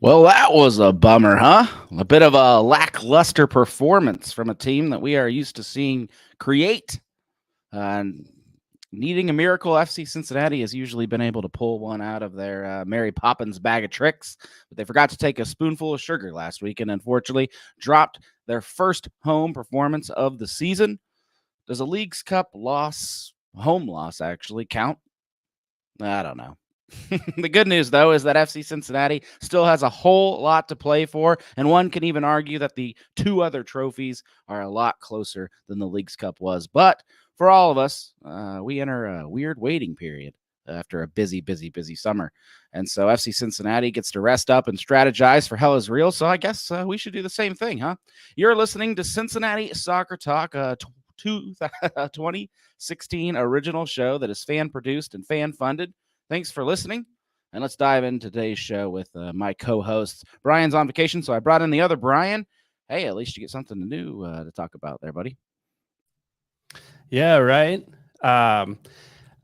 Well, that was a bummer, huh? A bit of a lackluster performance from a team that we are used to seeing create. And needing a miracle, FC Cincinnati has usually been able to pull one out of their Mary Poppins bag of tricks, but they forgot to take a spoonful of sugar last week and unfortunately dropped their first home performance of the season. Does a Leagues Cup loss, home loss actually, count? I don't know. The good news, though, is that FC Cincinnati still has a whole lot to play for, and one can even argue that the two other trophies are a lot closer than the Leagues Cup was. But for all of us, we enter a weird waiting period after a busy summer. And so FC Cincinnati gets to rest up and strategize for hell is real. So I guess we should do the same thing, huh? You're listening to Cincinnati Soccer Talk, 2016 original show that is fan produced and fan funded. Thanks for listening, and let's dive into today's show with my co-hosts. Brian's on vacation, so I brought in the other Brian. Hey, at least you get something new to talk about there, buddy. Yeah, right. We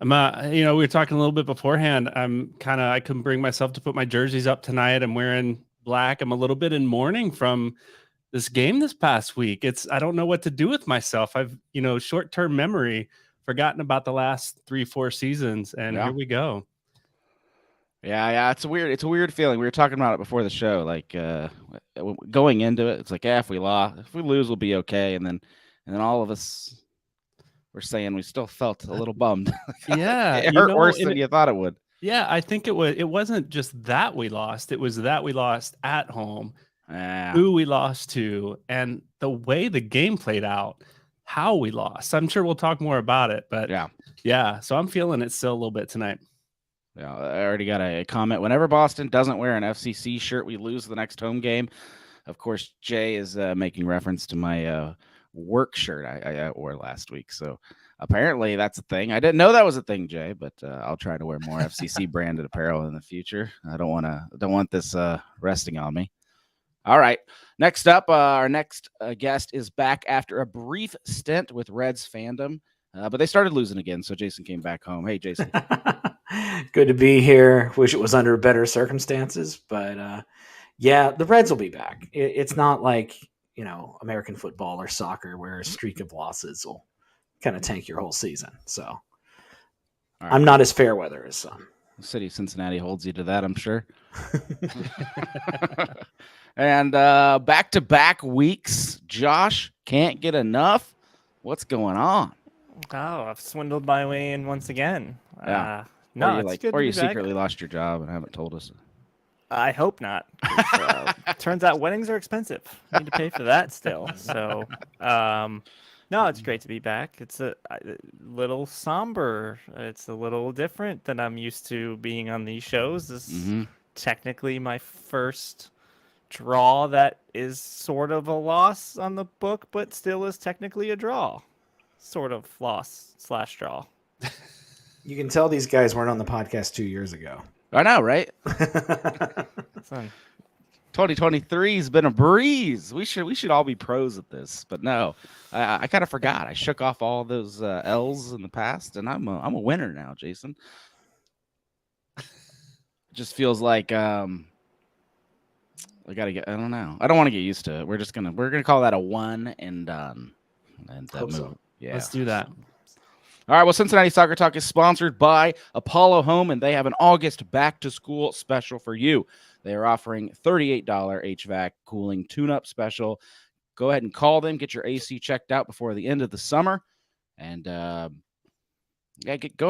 were talking a little bit beforehand. I couldn't bring myself to put my jerseys up tonight. I'm wearing black. I'm a little bit in mourning from this game this past week. I don't know what to do with myself. I've, short-term memory, forgotten about the last 3-4 seasons, and Here we go. Yeah, it's a weird feeling. We were talking about it before the show, like going into it. It's like, if we lose, we'll be okay. And then all of us were saying we still felt a little bummed. Yeah, it hurt worse than you thought it would. Yeah, I think it was. It wasn't just that we lost; it was that we lost at home. Who we lost to, and the way the game played out, how we lost. I'm sure we'll talk more about it, but yeah. So I'm feeling it still a little bit tonight. Yeah, I already got a comment. Whenever Boston doesn't wear an FCC shirt, we lose the next home game. Of course, Jay is making reference to my work shirt I wore last week. So apparently that's a thing. I didn't know that was a thing, Jay, but I'll try to wear more FCC branded apparel in the future. I don't want this resting on me. All right. Next up, our next guest is back after a brief stint with Reds fandom, but they started losing again, so Jason came back home. Hey, Jason. Good to be here. Wish it was under better circumstances, but the Reds will be back. It's not like, American football or soccer where a streak of losses will kind of tank your whole season. So right. I'm not as fair weather as some. The city of Cincinnati holds you to that, I'm sure. And back-to-back weeks, Josh can't get enough. What's going on? Oh, I've swindled my way in once again. Yeah. No, or you secretly lost your job and haven't told us. I hope not. Turns out weddings are expensive. I need to pay for that still. So, no, it's great to be back. It's a little somber. It's a little different than I'm used to being on these shows. This is technically my first draw that is sort of a loss on the book, but still is technically a draw. Sort of loss/draw. You can tell these guys weren't on the podcast 2 years ago. I know, right? 2023 has been a breeze. We should all be pros at this, but no, I kind of forgot. I shook off all those L's in the past, and I'm a winner now, Jason. It just feels like I gotta get. I don't know. I don't want to get used to it. We're gonna call that a one and done. And Hope so. Yeah, let's do that. All right, well, Cincinnati Soccer Talk is sponsored by Apollo Home, and they have an August back-to-school special for you. They are offering $38 HVAC cooling tune-up special. Go ahead and call them. Get your AC checked out before the end of the summer. And go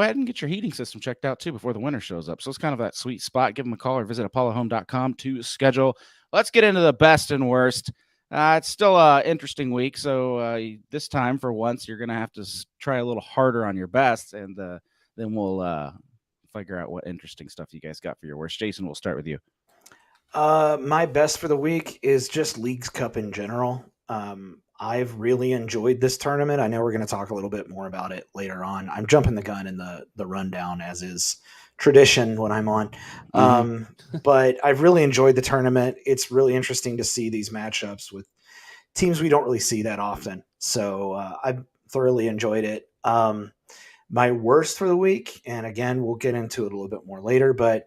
ahead and get your heating system checked out, too, before the winter shows up. So it's kind of that sweet spot. Give them a call or visit apollohome.com to schedule. Let's get into the best and worst. It's still an interesting week, so this time, for once, you're going to have to try a little harder on your best, and then we'll figure out what interesting stuff you guys got for your worst. Jason, we'll start with you. My best for the week is just Leagues Cup in general. I've really enjoyed this tournament. I know we're going to talk a little bit more about it later on. I'm jumping the gun in the rundown, as is tradition when I'm on. But I've really enjoyed the tournament. It's really interesting to see these matchups with teams we don't really see that often. So I've thoroughly enjoyed it. My worst for the week, and again, we'll get into it a little bit more later, but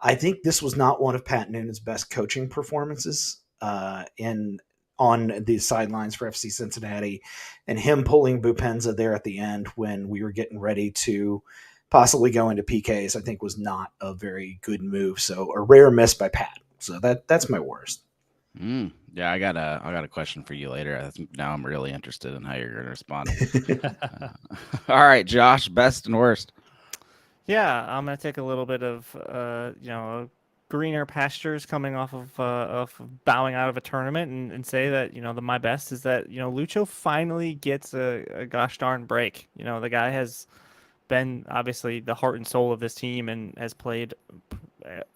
I think this was not one of Pat Noonan's best coaching performances on the sidelines for FC Cincinnati, and him pulling Bupenza there at the end when we were getting ready to possibly go into PKs, I think was not a very good move. So a rare miss by Pat. So that's my worst. Yeah, I got a question for you later. Now I'm really interested in how you're going to respond. All right, Josh, best and worst. Yeah, I'm gonna take a little bit of greener pastures coming off of bowing out of a tournament and say that my best is that Lucho finally gets a gosh darn break. The guy has been obviously the heart and soul of this team and has played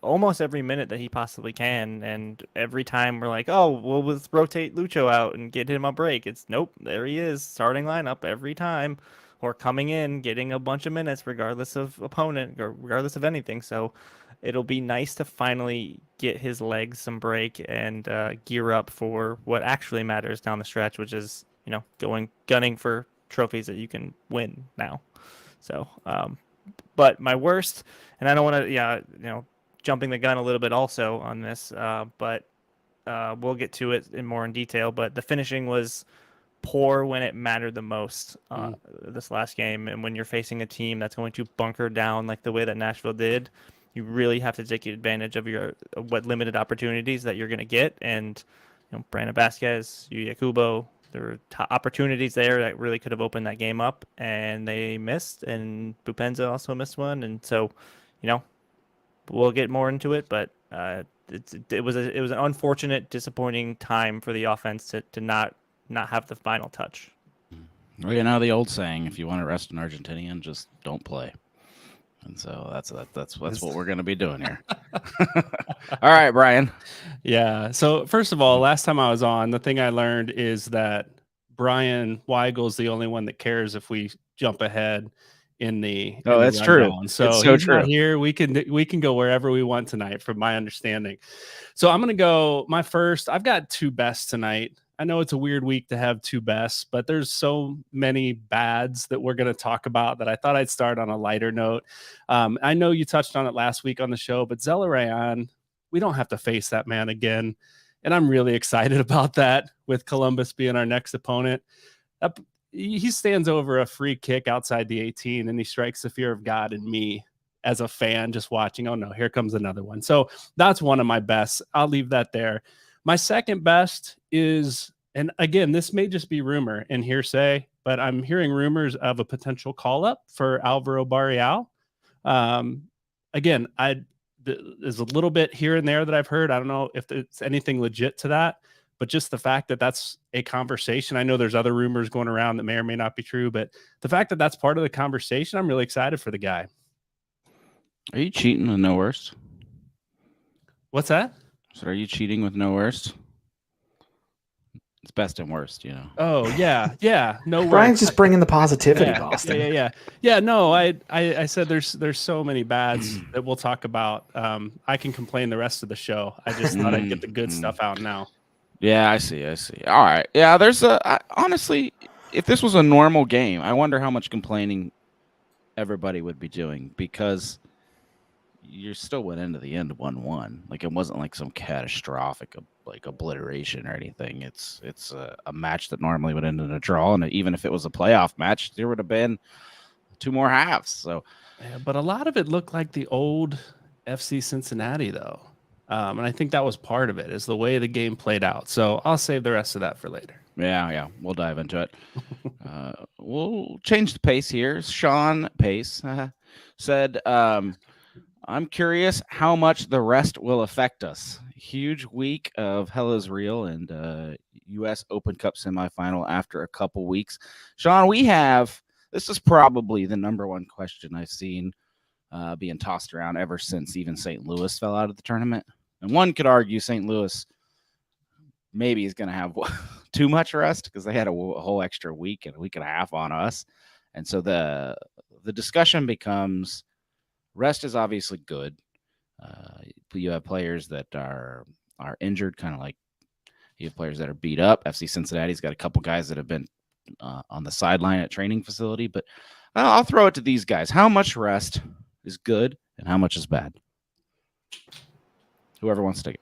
almost every minute that he possibly can. And every time we're like, oh, well, let's rotate Lucho out and get him a break. It's nope, there he is, starting lineup every time, or coming in, getting a bunch of minutes regardless of opponent or regardless of anything. So it'll be nice to finally get his legs some break and gear up for what actually matters down the stretch, which is gunning for trophies that you can win now. So, but my worst, and I don't want to, jumping the gun a little bit also on this, but we'll get to it more in detail. But the finishing was poor when it mattered the most this last game. And when you're facing a team that's going to bunker down like the way that Nashville did, you really have to take advantage of what limited opportunities that you're going to get. And Brandon Vasquez, Yuya Kubo, there were opportunities there that really could have opened that game up, and they missed. And Bupenza also missed one. And so, we'll get more into it, but it was an unfortunate, disappointing time for the offense to not have the final touch. Well, the old saying, if you want to rest an Argentinian, just don't play. And so that's what we're going to be doing here. All right, Brian. Yeah. So first of all, last time I was on, the thing I learned is that Brian Weigel's the only one that cares if we jump ahead in the. Oh, that's true. So it's so he's true. Not here. We can go wherever we want tonight, from my understanding. So I'm going to go my first. I've got two bests tonight. I know it's a weird week to have two bests, but there's so many bads that we're going to talk about that I thought I'd start on a lighter note. I know you touched on it last week on the show, but Zelarayan, we don't have to face that man again. And I'm really excited about that, with Columbus being our next opponent. He stands over a free kick outside the 18 and he strikes the fear of God in me as a fan just watching. Oh no, here comes another one. So that's one of my bests. I'll leave that there. My second best is, and again, this may just be rumor and hearsay, but I'm hearing rumors of a potential call up for Alvaro Barreal. Again, there's a little bit here and there that I've heard. I don't know if it's anything legit to that, but just the fact that that's a conversation. I know there's other rumors going around that may or may not be true, but the fact that that's part of the conversation, I'm really excited for the guy. Are you cheating with no worst? What's that? So are you cheating with no worst? It's best and worst, Oh yeah. No, Brian's just bringing the positivity, Boston. Yeah. No, I said there's so many bads that we'll talk about. I can complain the rest of the show. I just thought I'd get the good stuff out now. Yeah, I see. All right. Yeah, honestly, if this was a normal game, I wonder how much complaining everybody would be doing, because you still went into the end 1-1. Like, it wasn't like some catastrophic obliteration or anything. It's a match that normally would end in a draw, and even if it was a playoff match, there would have been two more halves. So, yeah, but a lot of it looked like the old FC Cincinnati, though, and I think that was part of it, is the way the game played out. So I'll save the rest of that for later. Yeah, we'll dive into it. We'll change the pace here. Sean Pace said, I'm curious how much the rest will affect us. Huge week of Hell is Real and U.S. Open Cup semifinal after a couple weeks. Sean, this is probably the number one question I've seen being tossed around ever since even St. Louis fell out of the tournament. And one could argue St. Louis maybe is going to have too much rest, because they had a whole extra week and a week and a half on us. And so the discussion becomes, rest is obviously good. You have players that are injured, kind of like you have players that are beat up. FC Cincinnati's got a couple guys that have been on the sideline at training facility. But I'll throw it to these guys. How much rest is good and how much is bad? Whoever wants to take it.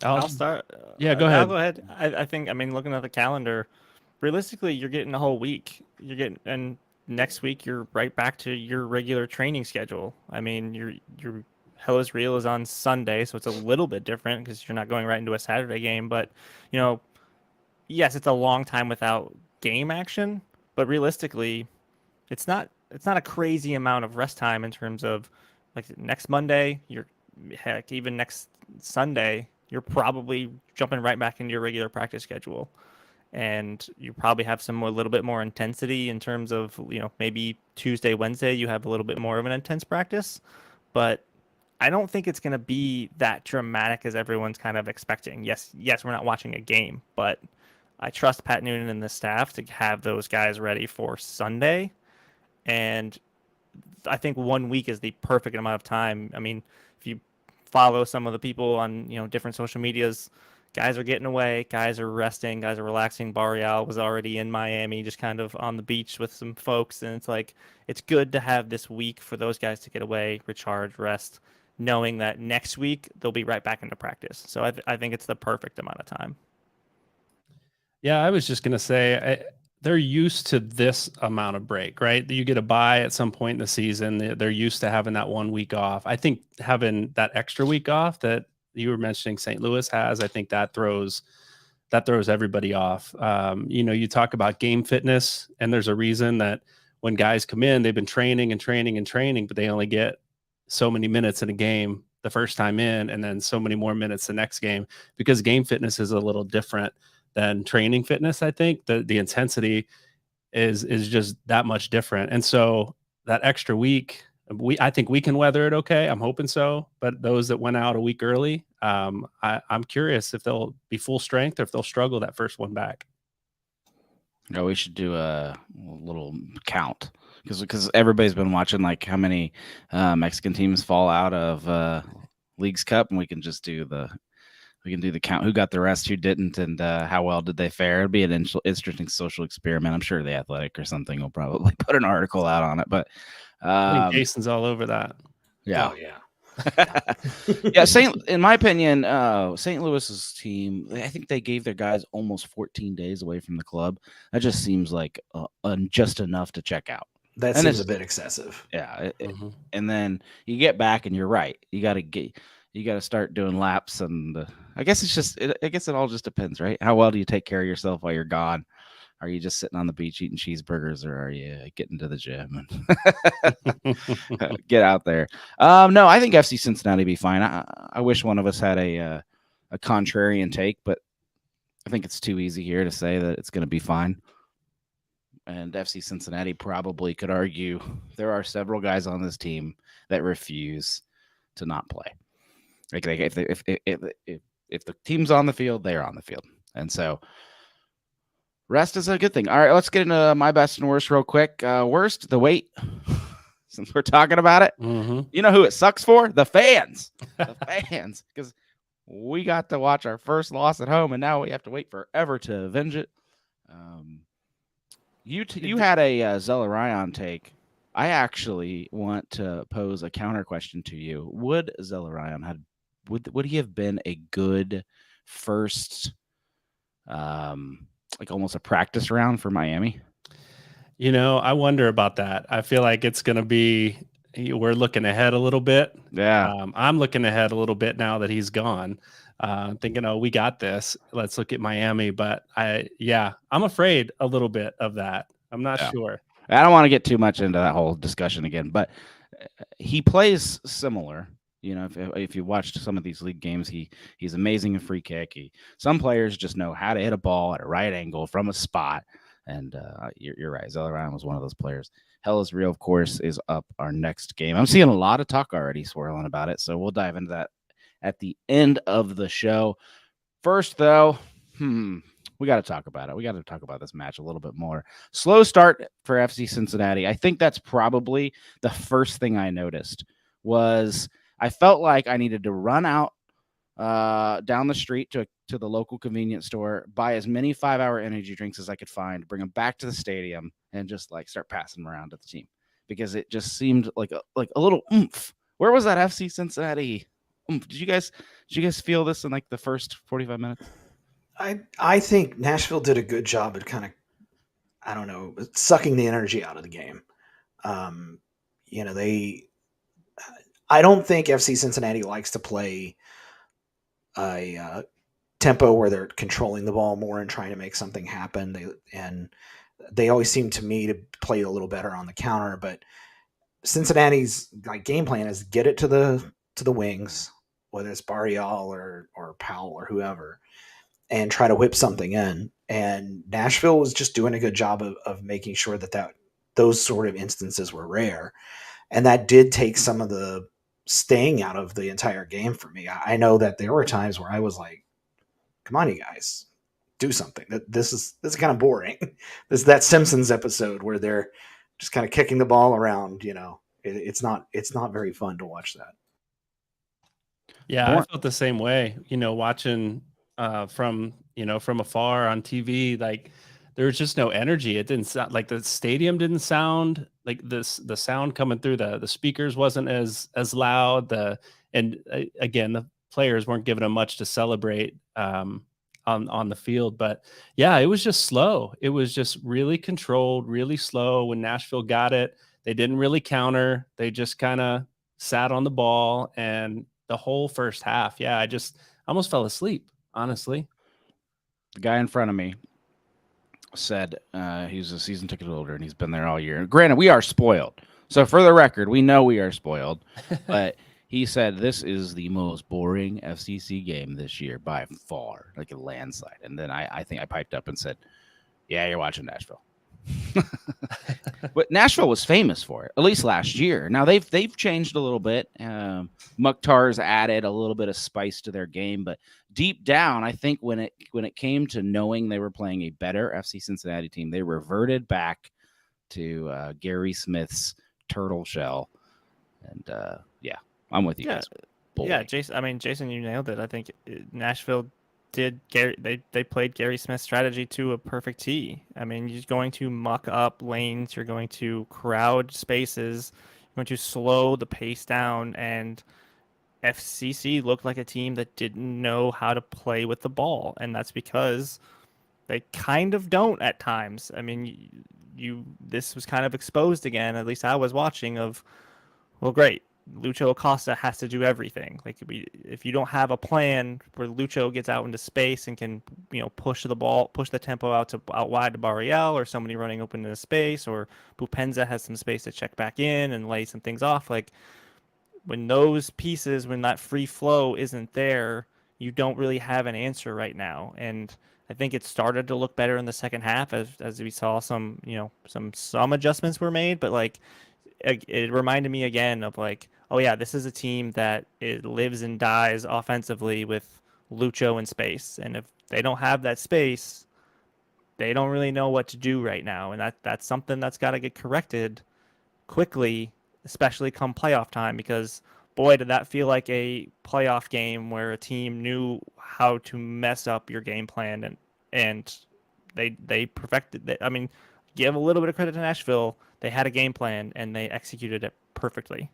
I'll start. Yeah, go I'll ahead. go ahead. I think, looking at the calendar, realistically, you're getting a whole week. And next week you're right back to your regular training schedule. I mean, your Hellas Real is on Sunday, so it's a little bit different because you're not going right into a Saturday game. But yes, it's a long time without game action, but realistically, it's not a crazy amount of rest time in terms of like next Monday, heck, even next Sunday, you're probably jumping right back into your regular practice schedule. And you probably have a little bit more intensity in terms of, maybe Tuesday, Wednesday, you have a little bit more of an intense practice. But I don't think it's going to be that dramatic as everyone's kind of expecting. Yes, we're not watching a game, but I trust Pat Noonan and the staff to have those guys ready for Sunday. And I think 1 week is the perfect amount of time. I mean, if you follow some of the people on, different social medias, guys are getting away, guys are resting, guys are relaxing. Barreal was already in Miami, just kind of on the beach with some folks. And it's like, it's good to have this week for those guys to get away, recharge, rest, knowing that next week they'll be right back into practice. So I think it's the perfect amount of time. Yeah, I was just going to say they're used to this amount of break, right? You get a bye at some point in the season. They're used to having that 1 week off. I think having that extra week off that you were mentioning St. Louis has, I think that throws everybody off. You talk about game fitness, and there's a reason that when guys come in, they've been training and training and training, but they only get so many minutes in a game the first time in, and then so many more minutes the next game, because game fitness is a little different than training fitness. I think the intensity is just that much different. And so that extra week, I think we can weather it okay. I'm hoping so. But those that went out a week early, I'm curious if they'll be full strength or if they'll struggle that first one back. No, we should do a little count because everybody's been watching like how many Mexican teams fall out of Leagues Cup, and we can do the count, who got the rest, who didn't, and how well did they fare. It'd be an interesting social experiment. I'm sure The Athletic or something will probably put an article out on it. But I think Jason's all over that. Yeah. Oh, yeah. Yeah, in my opinion, St. Louis's team, I think they gave their guys almost 14 days away from the club. That just seems like just enough to check out. That seems a bit excessive. Yeah, and then you get back, and you're right. You got to start doing laps, and I guess it all just depends, right? How well do you take care of yourself while you're gone? Are you just sitting on the beach eating cheeseburgers, or are you getting to the gym and get out there? No, I think FC Cincinnati be fine. I wish one of us had a contrarian take, but I think it's too easy here to say that it's going to be fine. And FC Cincinnati probably could argue there are several guys on this team that refuse to not play. Like if the team's on the field, they're on the field, and so. Rest is a good thing. All right, let's get into my best and worst real quick. Worst, the wait. Since we're talking about it, You know who it sucks for? The fans. The fans, because we got to watch our first loss at home, and now we have to wait forever to avenge it. You had a Zella Ryan take. I actually want to pose a counter question to you. Would Zella Ryan would he have been a good first? Like almost a practice round for Miami? I wonder about that. I feel like it's going to be, we're looking ahead a little bit. Yeah. I'm looking ahead a little bit now that he's gone, thinking, we got this. Let's look at Miami. But I'm afraid a little bit of that. I'm not sure. I don't want to get too much into that whole discussion again, but he plays similar. If you watched some of these league games, he's amazing in free kick. Some players just know how to hit a ball at a right angle from a spot, and you're right. Zella Ryan was one of those players. Hellas Real, of course, is up our next game. I'm seeing a lot of talk already swirling about it, so we'll dive into that at the end of the show. First, though, we got to talk about it. We got to talk about this match a little bit more. Slow start for FC Cincinnati. I think that's probably the first thing I noticed was I felt like I needed to run out down the street to the local convenience store, buy as many 5-hour energy drinks as I could find, bring them back to the stadium, and just start passing them around to the team, because it just seemed like a little oomph Where was that FC Cincinnati? Did you guys feel this in like the first 45 minutes? I think Nashville did a good job at kind of, I don't know, sucking the energy out of the game. You know, I don't think FC Cincinnati likes to play a tempo where they're controlling the ball more and trying to make something happen. They always seem to me to play a little better on the counter, but Cincinnati's like game plan is get it to the wings, whether it's Barrial or Powell or whoever, and try to whip something in. And Nashville was just doing a good job of making sure that those sort of instances were rare. And that did take some of the staying out of the entire game for me. I know that there were times where I was like, come on, you guys, do something. This is kind of boring. This is that Simpsons episode where they're just kind of kicking the ball around, you know. It's not very fun to watch that. Yeah, I felt the same way, you know, watching from afar on TV. Like there was just no energy. It didn't sound like the stadium didn't sound like this. The sound coming through the speakers wasn't as loud. Again, the players weren't giving them much to celebrate on the field. But yeah, it was just slow. It was just really controlled, really slow. When Nashville got it, they didn't really counter. They just kind of sat on the ball, and the whole first half, yeah, I just almost fell asleep, honestly. The guy in front of me said he's a season ticket holder and he's been there all year. Granted, we are spoiled. So for the record, we know we are spoiled. But he said this is the most boring FCC game this year by far, like a landslide. And then I think I piped up and said, yeah, you're watching Nashville. But Nashville was famous for it, at least last year. Now they've changed a little bit. Mukhtar's added a little bit of spice to their game, but deep down, I think when it came to knowing they were playing a better FC Cincinnati team, they reverted back to Gary Smith's turtle shell. And yeah, I'm with you guys. Boy. Yeah, Jason, you nailed it. I think Nashville did they played Gary Smith's strategy to a perfect tee. I mean, you're going to muck up lanes, you're going to crowd spaces, you're going to slow the pace down, and FCC looked like a team that didn't know how to play with the ball, and that's because they kind of don't at times. I mean, this was kind of exposed again, at least I was watching, of, well, great, Lucho Acosta has to do everything. Like, if you don't have a plan where Lucho gets out into space and can, you know, push the tempo out wide to Barrial, or somebody running open into space, or Bupenza has some space to check back in and lay some things off. Like, when that free flow isn't there, you don't really have an answer right now. And I think it started to look better in the second half as we saw some adjustments were made, but like it reminded me again of like, oh yeah, this is a team that it lives and dies offensively with Lucho in space. And if they don't have that space, they don't really know what to do right now. And that's something that's got to get corrected quickly, especially come playoff time, because boy, did that feel like a playoff game where a team knew how to mess up your game plan, and they perfected it. I mean, give a little bit of credit to Nashville. They had a game plan and they executed it perfectly.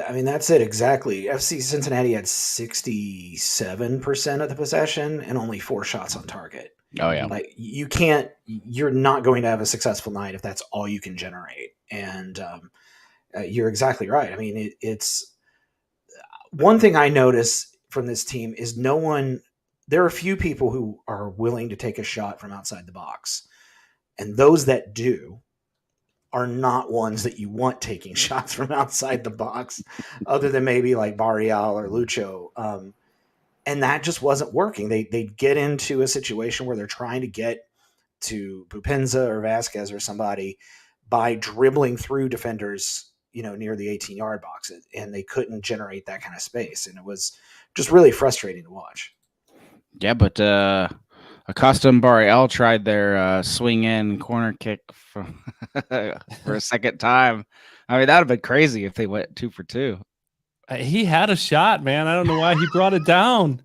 I mean, that's it exactly. FC Cincinnati had 67% of the possession and only 4 shots on target. Oh yeah, like you're not going to have a successful night if that's all you can generate. And you're exactly right. I mean, it's one thing I notice from this team is there are a few people who are willing to take a shot from outside the box. And those that do are not ones that you want taking shots from outside the box, other than maybe like Barrial or Lucho. And that just wasn't working. They'd get into a situation where they're trying to get to Bupenza or Vasquez or somebody by dribbling through defenders, you know, near the 18-yard box, and they couldn't generate that kind of space. And it was just really frustrating to watch. Yeah, but Acosta and Barrial tried their swing in corner kick for a second time. I mean, that would have been crazy if they went 2 for 2. He had a shot, man. I don't know why he brought it down.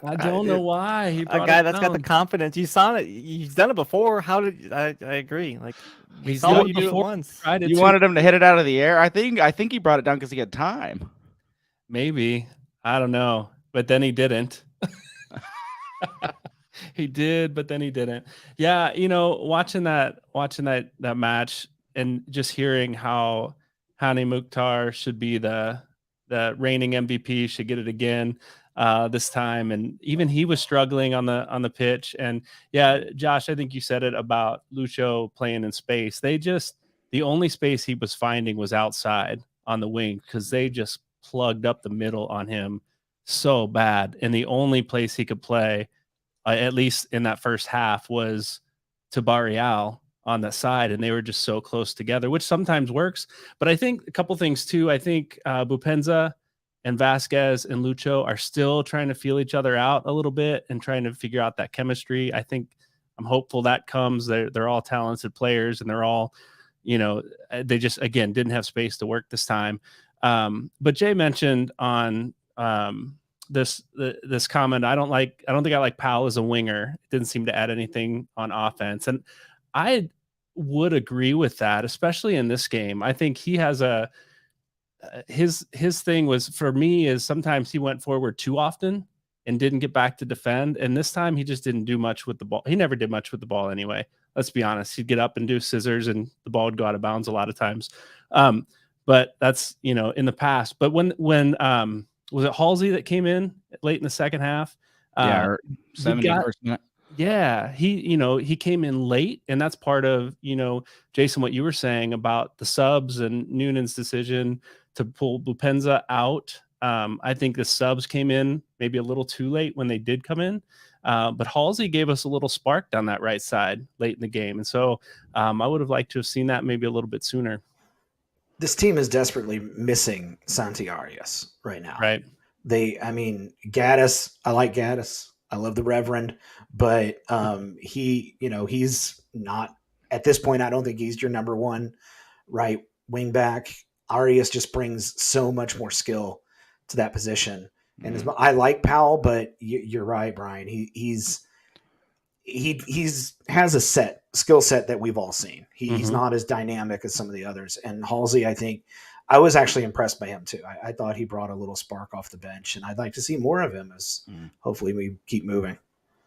I don't know why he A brought guy it that's got the down. confidence. You saw it. He's done it before. How did I agree? Like we He's saw done you it do it before. once. Tried it You too. wanted him to hit it out of the air. I think he brought it down because he had time. Maybe. I don't know. But then he didn't. He did, but then he didn't. Yeah, watching that match and just hearing how Hani Mukhtar should be the reigning MVP, should get it again this time, and even he was struggling on the pitch. And yeah, Josh, I think you said it about Lucho playing in space. The only space he was finding was outside on the wing because they just plugged up the middle on him so bad, and the only place he could play, at least in that first half, was to Barreal on that side, and they were just so close together, which sometimes works. But I think a couple things too. I think Bupenza and Vasquez and Lucho are still trying to feel each other out a little bit and trying to figure out that chemistry. I'm hopeful that comes. They're all talented players, and they're all, they just, again, didn't have space to work this time. But Jay mentioned on this comment, I don't think I like Powell as a winger. It didn't seem to add anything on offense, and I would agree with that, especially in this game. I think he has his thing was, for me, is sometimes he went forward too often and didn't get back to defend, and this time he just didn't do much with the ball. He never did much with the ball anyway. Let's be honest. He'd get up and do scissors, and the ball would go out of bounds a lot of times. But that's, in the past. But when was it Halsey that came in late in the second half? Yeah, 71st minute. Yeah, he came in late, and that's part of, Jason, what you were saying about the subs and Noonan's decision to pull Bupenza out. I think the subs came in maybe a little too late when they did come in. But Halsey gave us a little spark down that right side late in the game. And so I would have liked to have seen that maybe a little bit sooner. This team is desperately missing Santi Arias right now. Right. Gaddis, I like Gaddis. I love the Reverend, but he's not, at this point, I don't think he's your number one right wing back. Arias just brings so much more skill to that position. And I like Powell, but you're right, Brian. He has a skill set that we've all seen. He's not as dynamic as some of the others. And Halsey, I think, I was actually impressed by him too. I thought he brought a little spark off the bench, and I'd like to see more of him as hopefully we keep moving.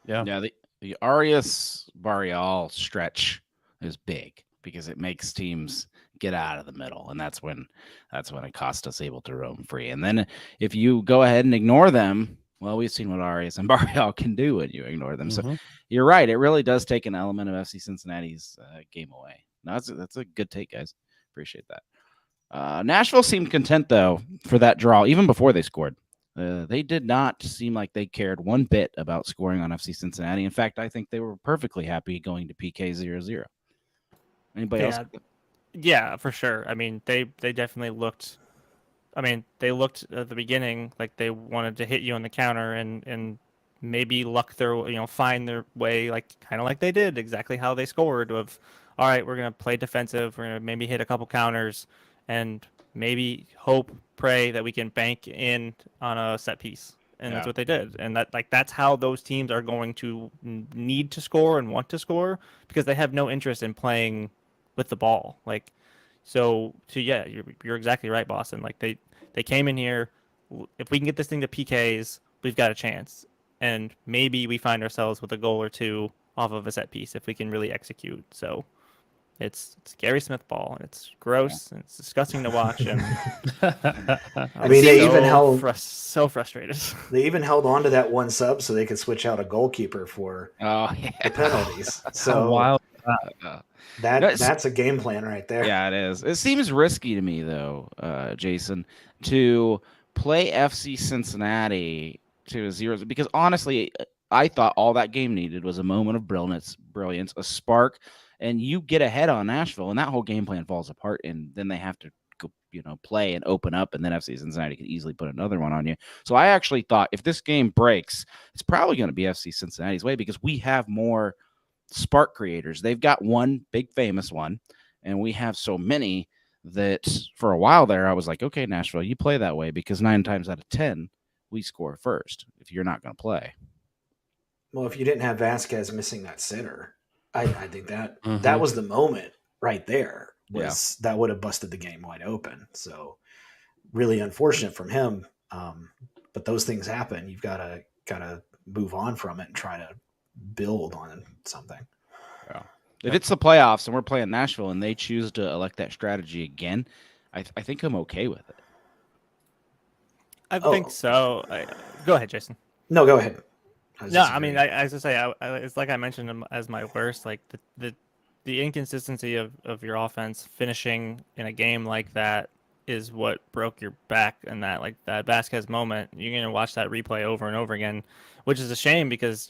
Yeah. The Arias Barreal stretch is big because it makes teams get out of the middle, and that's when it cost us able to roam free. And then if you go ahead and ignore them, well, we've seen what Arias and Barreal can do when you ignore them. So you're right. It really does take an element of FC Cincinnati's game away. No, that's a good take, guys. Appreciate that. Nashville seemed content, though, for that draw, even before they scored. They did not seem like they cared one bit about scoring on FC Cincinnati. In fact, I think they were perfectly happy going to PK 0-0. Anybody else? Yeah, for sure. I mean, they definitely looked. I mean, they looked at the beginning like they wanted to hit you on the counter and maybe find their way, kind of like they did, exactly how they scored. Of, all right, we're gonna play defensive. We're gonna maybe hit a couple counters and maybe pray that we can bank in on a set piece. And that's what they did. And that's how those teams are going to need to score and want to score, because they have no interest in playing with the ball. You're exactly right, Boston. They came in here. If we can get this thing to PKs, we've got a chance. And maybe we find ourselves with a goal or two off of a set piece if we can really execute. So it's Gary Smith ball, and it's gross and it's disgusting to watch. And they even held so frustrated. They even held on to that one sub so they could switch out a goalkeeper for the penalties. So wild. That's a game plan right there. Yeah, it is. It seems risky to me, though, Jason, to play FC Cincinnati to a 0, because honestly, I thought all that game needed was a moment of brilliance, a spark, and you get ahead on Nashville, and that whole game plan falls apart, and then they have to go, play and open up, and then FC Cincinnati could easily put another one on you. So I actually thought if this game breaks, it's probably going to be FC Cincinnati's way, because we have more spark creators. They've got one big famous one, and we have so many that for a while there I was like, okay, Nashville, you play that way, because 9 times out of 10 we score first if you're not going to play. Well, if you didn't have Vasquez missing that sitter, I think that Mhm. that was the moment right there. That would have busted the game wide open. So really unfortunate from him. But those things happen. You've gotta move on from it and try to build on something. Yeah. If it's the playoffs and we're playing Nashville and they choose to elect that strategy again, I think I'm okay with it. I think so. Go ahead, Jason. No, go ahead. No, I mean, I was to say, it's like I mentioned as my worst, like the inconsistency of your offense finishing in a game like that is what broke your back. And that Vasquez moment, you're gonna watch that replay over and over again, which is a shame because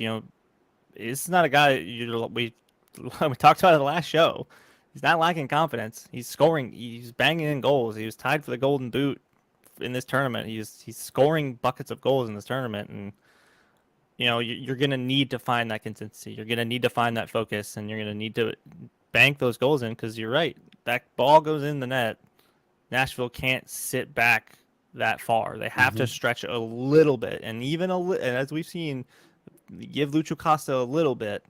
it's not a guy we talked about it the last show. He's not lacking confidence. He's scoring. He's banging in goals. He was tied for the Golden Boot in this tournament. He's scoring buckets of goals in this tournament, and you're going to need to find that consistency. You're going to need to find that focus, and you're going to need to bank those goals in because you're right. That ball goes in the net. Nashville can't sit back that far. They have to stretch a little bit, and even and as we've seen, give Lucho Costa a little bit.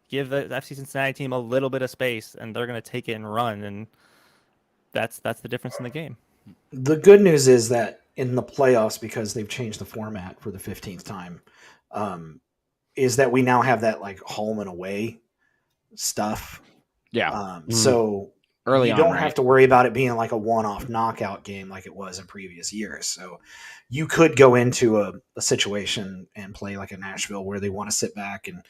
Give the FC Cincinnati team a little bit of space, and they're going to take it and run, and that's the difference in the game. The good news is that in the playoffs, because they've changed the format for the 15th time, is that we now have that like home and away stuff. Yeah. So early you don't have to worry about it being like a one-off knockout game like it was in previous years. So you could go into a situation and play like a Nashville where they want to sit back and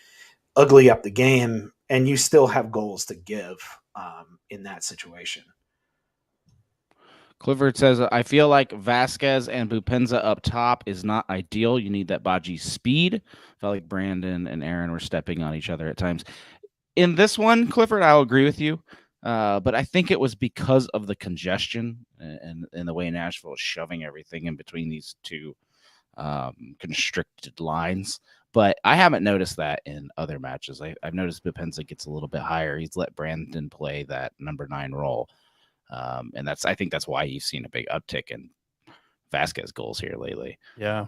ugly up the game, and you still have goals to give in that situation. Clifford says, I feel like Vasquez and Bupenza up top is not ideal. You need that Baji speed. I felt like Brandon and Aaron were stepping on each other at times. In this one, Clifford, I'll agree with you. But I think it was because of the congestion and the way Nashville is shoving everything in between these two constricted lines. But I haven't noticed that in other matches. I've noticed Bupenza gets a little bit higher. He's let Brandon play that number 9 role. And I think that's why you've seen a big uptick in Vasquez goals here lately. Yeah,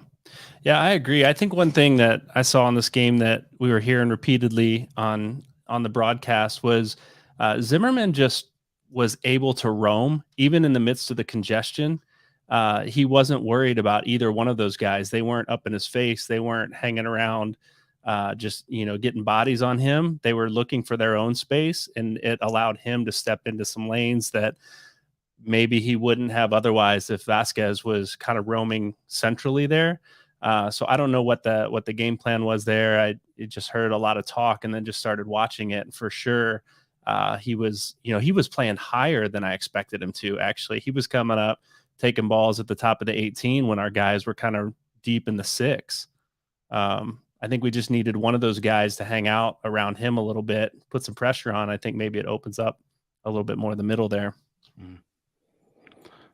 I agree. I think one thing that I saw in this game that we were hearing repeatedly on the broadcast was Zimmerman just was able to roam even in the midst of the congestion. He wasn't worried about either one of those guys. They weren't up in his face. They weren't hanging around, just getting bodies on him. They were looking for their own space, and it allowed him to step into some lanes that maybe he wouldn't have otherwise if Vasquez was kind of roaming centrally there. So I don't know what the game plan was there. I just heard a lot of talk and then just started watching it. And for sure, he was playing higher than I expected him to. Actually, he was coming up, taking balls at the top of the 18 when our guys were kind of deep in the 6. I think we just needed one of those guys to hang out around him a little bit, put some pressure on. I think maybe it opens up a little bit more in the middle there.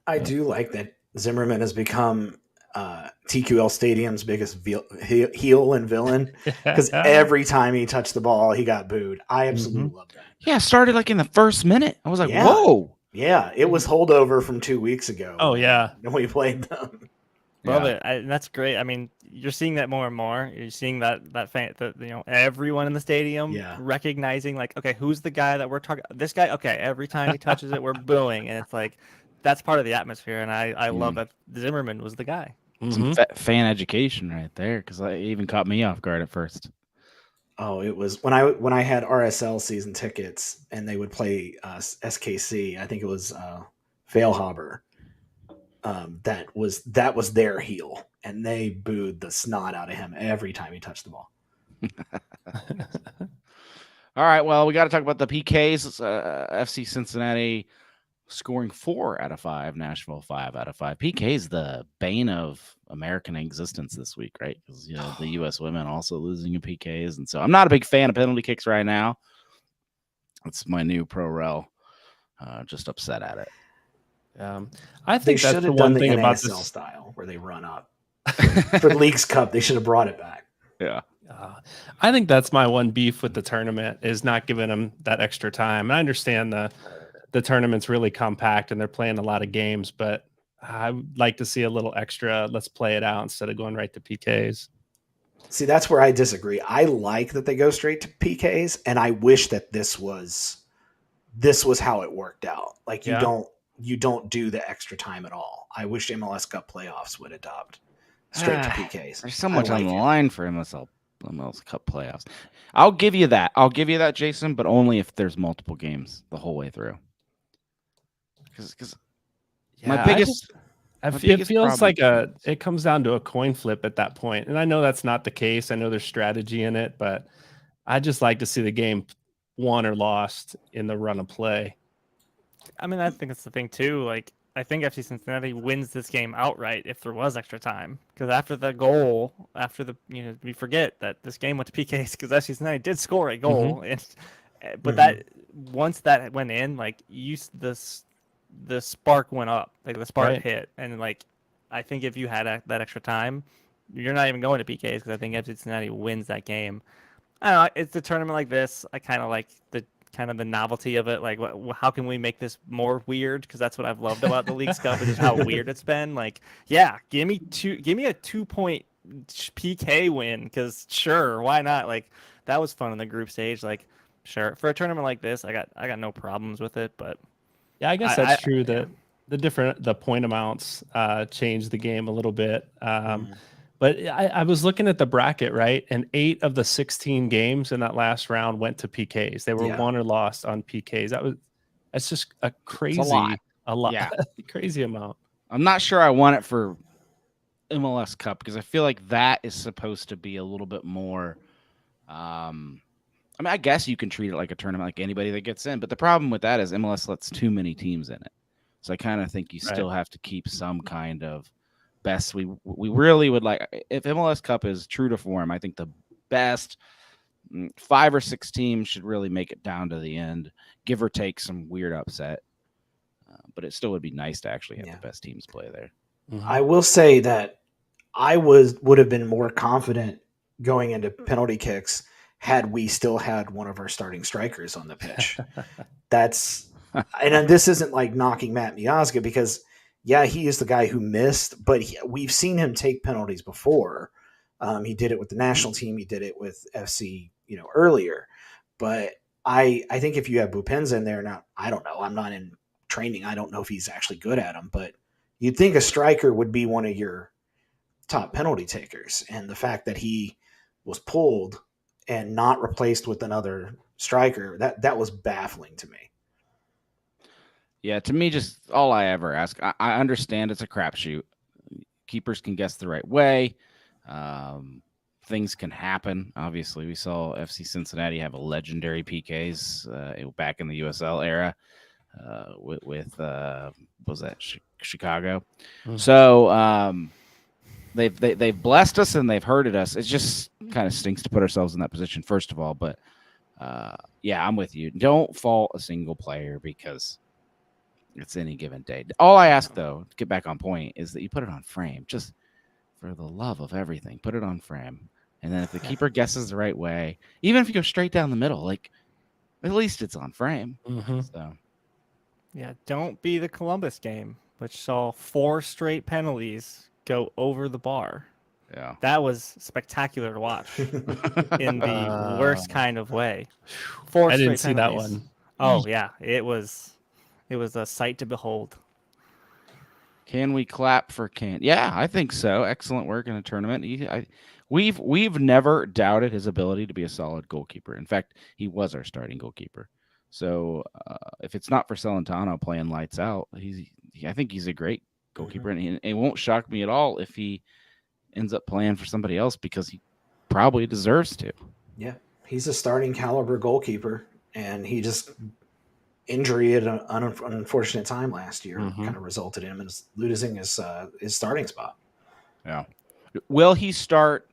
I do like that Zimmerman has become TQL Stadium's biggest heel and villain, because every time he touched the ball, he got booed. I absolutely love that. Yeah, started like in the first minute. I was like, whoa. Yeah, it was holdover from 2 weeks ago. Oh, yeah. When we played them. Love it. And that's great. I mean, you're seeing that more and more. You're seeing that fan, everyone in the stadium recognizing, like, okay, who's the guy that we're talking? This guy. Okay, every time he touches it, we're booing, and it's like that's part of the atmosphere. And I love that Zimmerman was the guy. Some fan education right there, because it even caught me off guard at first. Oh, it was when I had RSL season tickets and they would play SKC. I think it was Failhaber. That was their heel, and they booed the snot out of him every time he touched the ball. All right, well, we got to talk about the PKs. FC Cincinnati scoring 4 out of 5, Nashville 5 out of 5. PK is the bane of American existence this week, right? Because the U.S. women also losing in PKs, and so I'm not a big fan of penalty kicks right now. It's my new pro rel. Just upset at it. I think that's the one thing about this style where they run up for the Leagues Cup. They should have brought it back. Yeah. I think that's my one beef with the tournament is not giving them that extra time. I understand the tournament's really compact and they're playing a lot of games, but I would like to see a little extra. Let's play it out instead of going right to PKs. See, that's where I disagree. I like that they go straight to PKs, and I wish that this was how it worked out. Like you don't do the extra time at all. I wish MLS Cup playoffs would adopt straight to PKs. There's so much on the line for MLS Cup playoffs. I'll give you that. Jason, but only if there's multiple games the whole way through. Because my biggest. It feels like it comes down to a coin flip at that point. And I know that's not the case. I know there's strategy in it, but I just like to see the game won or lost in the run of play. I mean, I think it's the thing too. Like, I think FC Cincinnati wins this game outright if there was extra time. Because after the goal, we forget that this game went to PKs because FC Cincinnati did score a goal. But that once that went in, like the spark went up, like the spark hit, and like I think if you had that extra time, you're not even going to PKs because I think FC Cincinnati wins that game. I don't know. It's a tournament like this. I kind of like the novelty of it. Like, how can we make this more weird? Because that's what I've loved about the Leagues Cup is just how weird it's been. Like, yeah, give me a 2-point PK win. Because sure, why not? Like, that was fun in the group stage. Like, sure, for a tournament like this, I got no problems with it. But yeah, I guess that's true. That the point amounts changed the game a little bit. But I was looking at the bracket, right? And 8 of the 16 games in that last round went to PKs. They were won or lost on PKs. That's just a crazy, a lot, crazy amount. I'm not sure I want it for MLS Cup because I feel like that is supposed to be a little bit more. I mean, I guess you can treat it like a tournament, like anybody that gets in. But the problem with that is MLS lets too many teams in it. So I kind of think you still have to keep some kind of best. We really would like, if MLS Cup is true to form, I think the best 5 or 6 teams should really make it down to the end, give or take some weird upset. But it still would be nice to actually have the best teams play there. I will say that I would have been more confident going into penalty kicks had we still had one of our starting strikers on the pitch. And this isn't like knocking Matt Miazga because he is the guy who missed, but we've seen him take penalties before. He did it with the national team. He did it with FC, earlier. But I think if you have Bupenza in there now, I don't know. I'm not in training. I don't know if he's actually good at them, but you'd think a striker would be one of your top penalty takers. And the fact that he was pulled and not replaced with another striker, that was baffling to me. Yeah, to me, just all I ever ask, I understand it's a crapshoot. Keepers can guess the right way. Things can happen. Obviously, we saw FC Cincinnati have a legendary PKs back in the USL era with what was that, Chicago? So they've blessed us and they've hurted us. It just kind of stinks to put ourselves in that position, first of all. But I'm with you. Don't fault a single player because it's any given day. All I ask, though, to get back on point, is that you put it on frame. Just for the love of everything, put it on frame. And then if the keeper guesses the right way, even if you go straight down the middle, like at least it's on frame. So, yeah, don't be the Columbus game, which saw 4 straight penalties go over the bar. Yeah, that was spectacular to watch in the worst kind of way. 4 I straight didn't see penalties. that one. Oh yeah, it was a sight to behold. Can we clap for Can? Yeah, I think so. Excellent work in a tournament. We've never doubted his ability to be a solid goalkeeper. In fact, he was our starting goalkeeper. So if it's not for Celentano playing lights out, I think he's a great goalkeeper, and it won't shock me at all if he ends up playing for somebody else because he probably deserves to. Yeah, he's a starting caliber goalkeeper, and he just injury at an unfortunate time last year kind of resulted in him losing his starting spot. Yeah. Will he start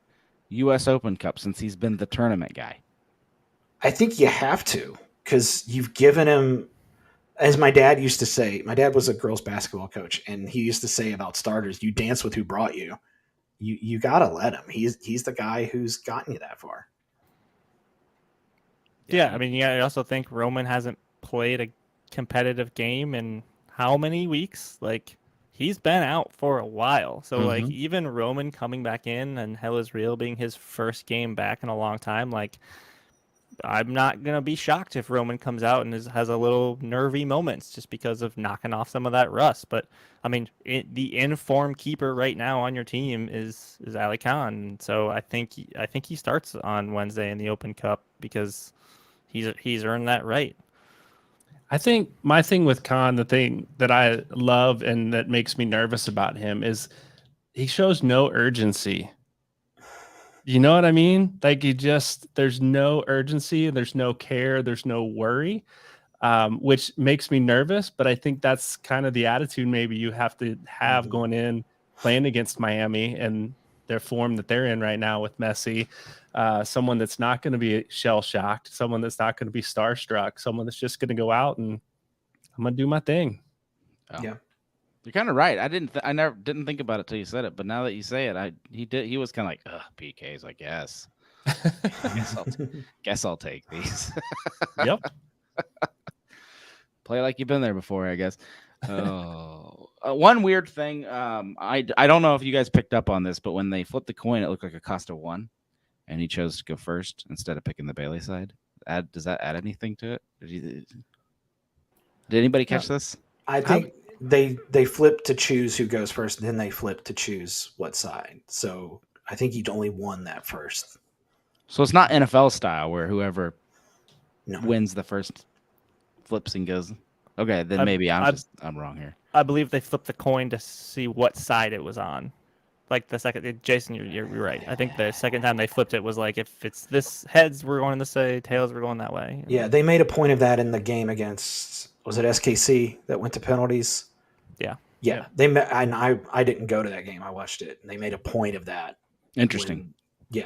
U.S. Open Cup since he's been the tournament guy? I think you have to, because you've given him, as my dad used to say, my dad was a girls basketball coach, and he used to say about starters, you dance with who brought you. You got to let him. He's the guy who's gotten you that far. Yeah, I mean, I also think Roman hasn't played a competitive game in how many weeks? Like, he's been out for a while. So like Mhm. even Roman coming back in and Hell is Real being his first game back in a long time, like I'm not gonna be shocked if Roman comes out and has a little nervy moments just because of knocking off some of that rust. But I mean, the informed keeper right now on your team is Ali Khan. So I think he starts on Wednesday in the Open Cup because he's earned that right. I think my thing with Khan, the thing that I love and that makes me nervous about him is he shows no urgency. You know what I mean? Like there's no urgency, there's no care, there's no worry, which makes me nervous. But I think that's kind of the attitude maybe you have to have going in playing against Miami and their form that they're in right now with Messi. Someone that's not going to be shell shocked, someone that's not going to be starstruck, someone that's just going to go out and I'm going to do my thing. Oh. Yeah. You're kind of right. I never didn't think about it till you said it, but now that you say it, he was kind of like, ugh, PKs, I guess. Guess I'll take these. Yep. Play like you've been there before, I guess. Oh, one weird thing. I don't know if you guys picked up on this, but when they flipped the coin, it looked like Acosta won, and he chose to go first instead of picking the Bailey side. Does that add anything to it? Did anybody catch this? I think they flip to choose who goes first, and then they flip to choose what side. So I think he'd only won that first. So it's not NFL style where whoever No. wins the first flips and goes. Okay, then maybe I'm wrong here. I believe they flipped the coin to see what side it was on. Like the second, Jason, you're right. I think the second time they flipped it was like if it's this heads, we're going this way, tails, we're going that way. Yeah, they made a point of that in the game against, was it SKC that went to penalties? Yeah. They met, and I didn't go to that game. I watched it, and they made a point of that. Interesting.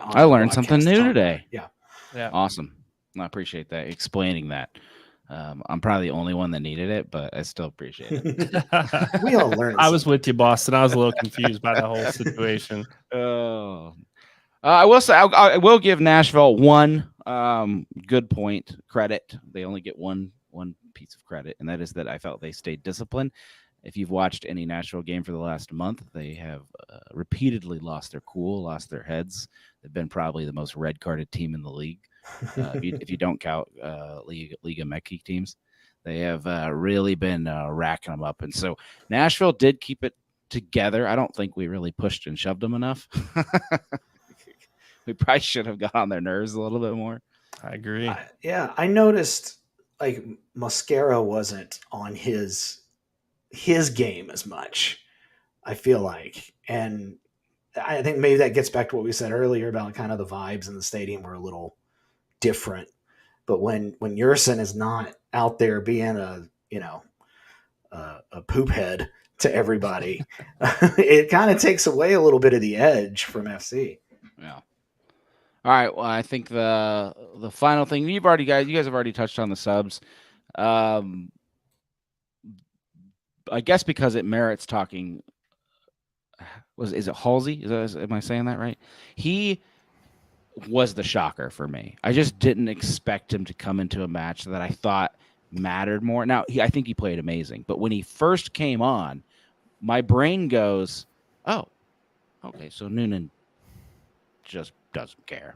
I learned something new today. Yeah. Awesome. I appreciate that. Explaining that. I'm probably the only one that needed it, but I still appreciate it. We all learned. I was with you, Boston. I was a little confused by the whole situation. Oh, I will say I will give Nashville one good point credit. They only get one piece of credit, and that is that I felt they stayed disciplined. If you've watched any Nashville game for the last month, they have repeatedly lost their cool, lost their heads. They've been probably the most red-carded team in the league. If you don't count Liga Mekki teams, they have really been racking them up. And so Nashville did keep it together. I don't think we really pushed and shoved them enough. We probably should have got on their nerves a little bit more. I agree. I noticed like Mosquera wasn't on his game as much, I feel like. And I think maybe that gets back to what we said earlier about kind of the vibes in the stadium were a little different. But when Yerson is not out there being a poop head to everybody, it kind of takes away a little bit of the edge from FC. Yeah. All right. Well, I think the final thing you guys have already touched on the subs. I guess because it merits talking. Is it Halsey? Am I saying that right? He was the shocker for me. I just didn't expect him to come into a match that I thought mattered more. Now, I think he played amazing, but when he first came on, my brain goes, "Oh, okay, so Noonan just doesn't care."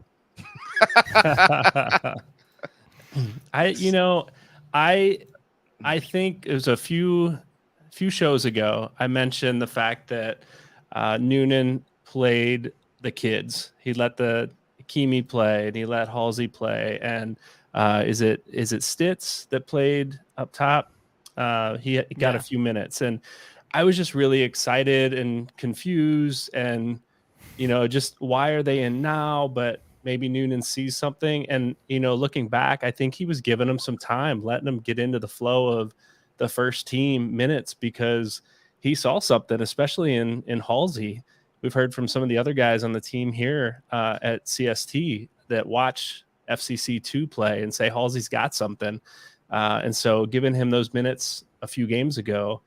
I think it was a few shows ago I mentioned the fact that Noonan played the kids. He let the Kimi play and he let Halsey play. And is it Stitz that played up top? He got a few minutes, and I was just really excited and confused, and just why are they in now? But maybe Noonan sees something, and looking back, I think he was giving them some time, letting them get into the flow of the first team minutes because he saw something, especially in Halsey. We've heard from some of the other guys on the team here at CST that watch FCC2 play and say Halsey's got something. And so giving him those minutes a few games ago,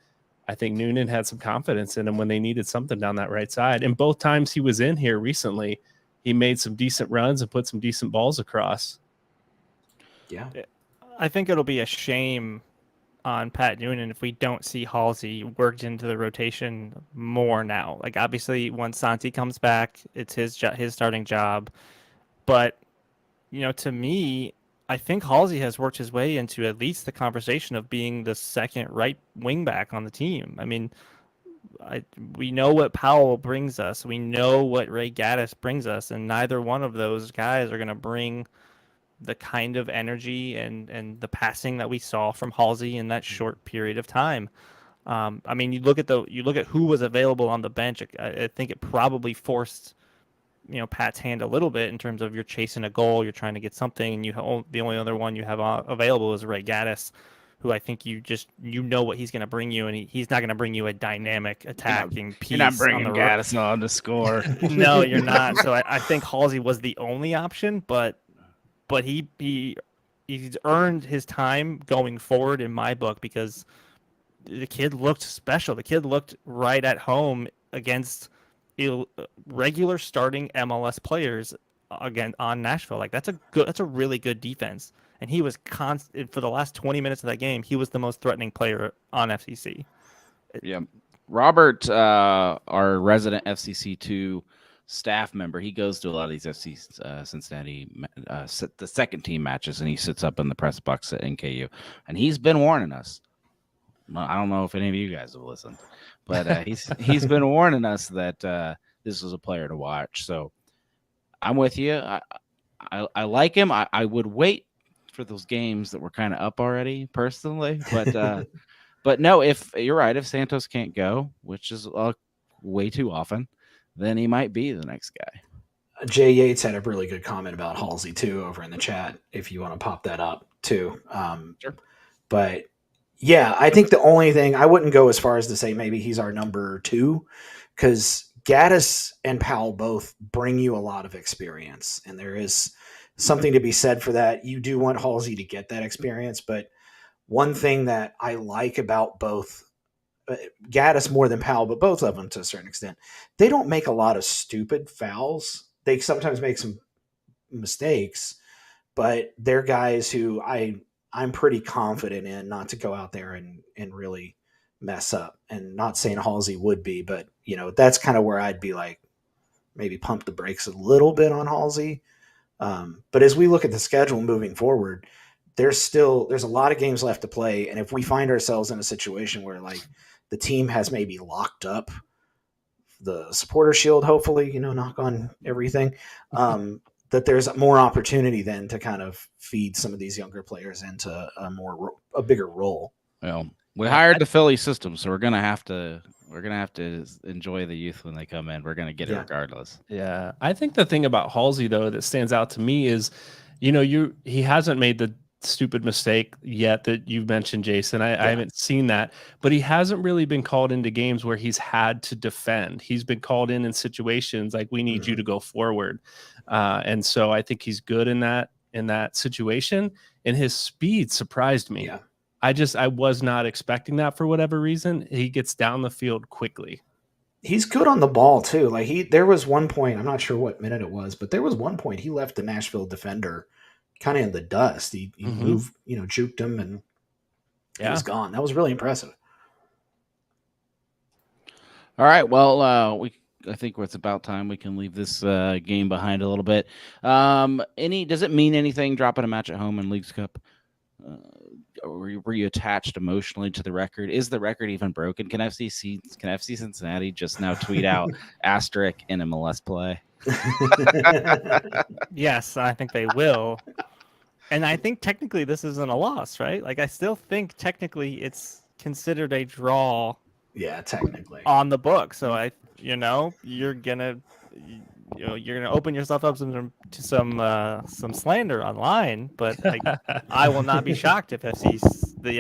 I think Noonan had some confidence in him when they needed something down that right side. And both times he was in here recently, he made some decent runs and put some decent balls across. Yeah. I think it'll be a shame on Pat Noonan if we don't see Halsey worked into the rotation more now. Like, obviously, once Santi comes back, it's his starting job. But, to me, I think Halsey has worked his way into at least the conversation of being the second right wing back on the team. I mean, we know what Powell brings us. We know what Ray Gaddis brings us, and neither one of those guys are going to bring the kind of energy and the passing that we saw from Halsey in that short period of time. I mean, you look at who was available on the bench. I think it probably forced Pat's hand a little bit in terms of you're chasing a goal, you're trying to get something, and the only other one you have available is Ray Gaddis, who I think you know what he's going to bring you, and he's not going to bring you a dynamic attacking piece. You're not bringing Gaddis on to score. No, you're not. So I think Halsey was the only option, but he's earned his time going forward in my book because the kid looked special. The kid looked right at home against regular starting MLS players again on Nashville. Like that's a really good defense. And he was constant for the last 20 minutes of that game. He was the most threatening player on FCC. Yeah. Robert, our resident FCC2 staff member, he goes to a lot of these FC Cincinnati, the second team matches, and he sits up in the press box at NKU. And he's been warning us. I don't know if any of you guys have listened, but he's been warning us that this was a player to watch. So I'm with you. I like him. I would wait for those games that were kind of up already personally, but no, if you're right, if Santos can't go, which is way too often, then he might be the next guy. Jay Yates had a really good comment about Halsey too over in the chat. If you want to pop that up too. Sure. But yeah, I think the only thing I wouldn't go as far as to say maybe he's our number 2, because Gaddis and Powell both bring you a lot of experience, and there is something to be said for that. You do want Halsey to get that experience, but one thing that I like about both Gaddis more than Powell, but both of them to a certain extent, they don't make a lot of stupid fouls. They sometimes make some mistakes, but they're guys who I'm pretty confident in not to go out there and really mess up. And not saying Halsey would be, but that's kind of where I'd be like, maybe pump the brakes a little bit on Halsey. But as we look at the schedule moving forward, there's a lot of games left to play. And if we find ourselves in a situation where like the team has maybe locked up the supporter shield, hopefully, knock on everything, that there's more opportunity then to kind of feed some of these younger players into a bigger role. Well, we hired the Philly system, so we're gonna have to enjoy the youth when they come in. We're gonna get it regardless. Yeah, I think the thing about Halsey though that stands out to me is, he hasn't made the stupid mistake yet that you've mentioned, Jason. I haven't seen that, but he hasn't really been called into games where he's had to defend. He's been called in situations like we need you to go forward, and so I think he's good in that situation. And his speed surprised me. Yeah. I was not expecting that for whatever reason. He gets down the field quickly. He's good on the ball too. Like there was one point, I'm not sure what minute it was, but there was one point he left the Nashville defender kind of in the dust. He moved, juked him, and he was gone. That was really impressive. All right. Well, I think it's about time we can leave this game behind a little bit. Does it mean anything dropping a match at home in Leagues Cup? Were you attached emotionally to the record? Is the record even broken? Can FC Cincinnati just now tweet out asterisk in MLS play? Yes, I think they will. And I think technically this isn't a loss, right? Like I still think technically it's considered a draw. Yeah, technically on the book. So you're gonna open yourself up to some slander online, but I will not be shocked if the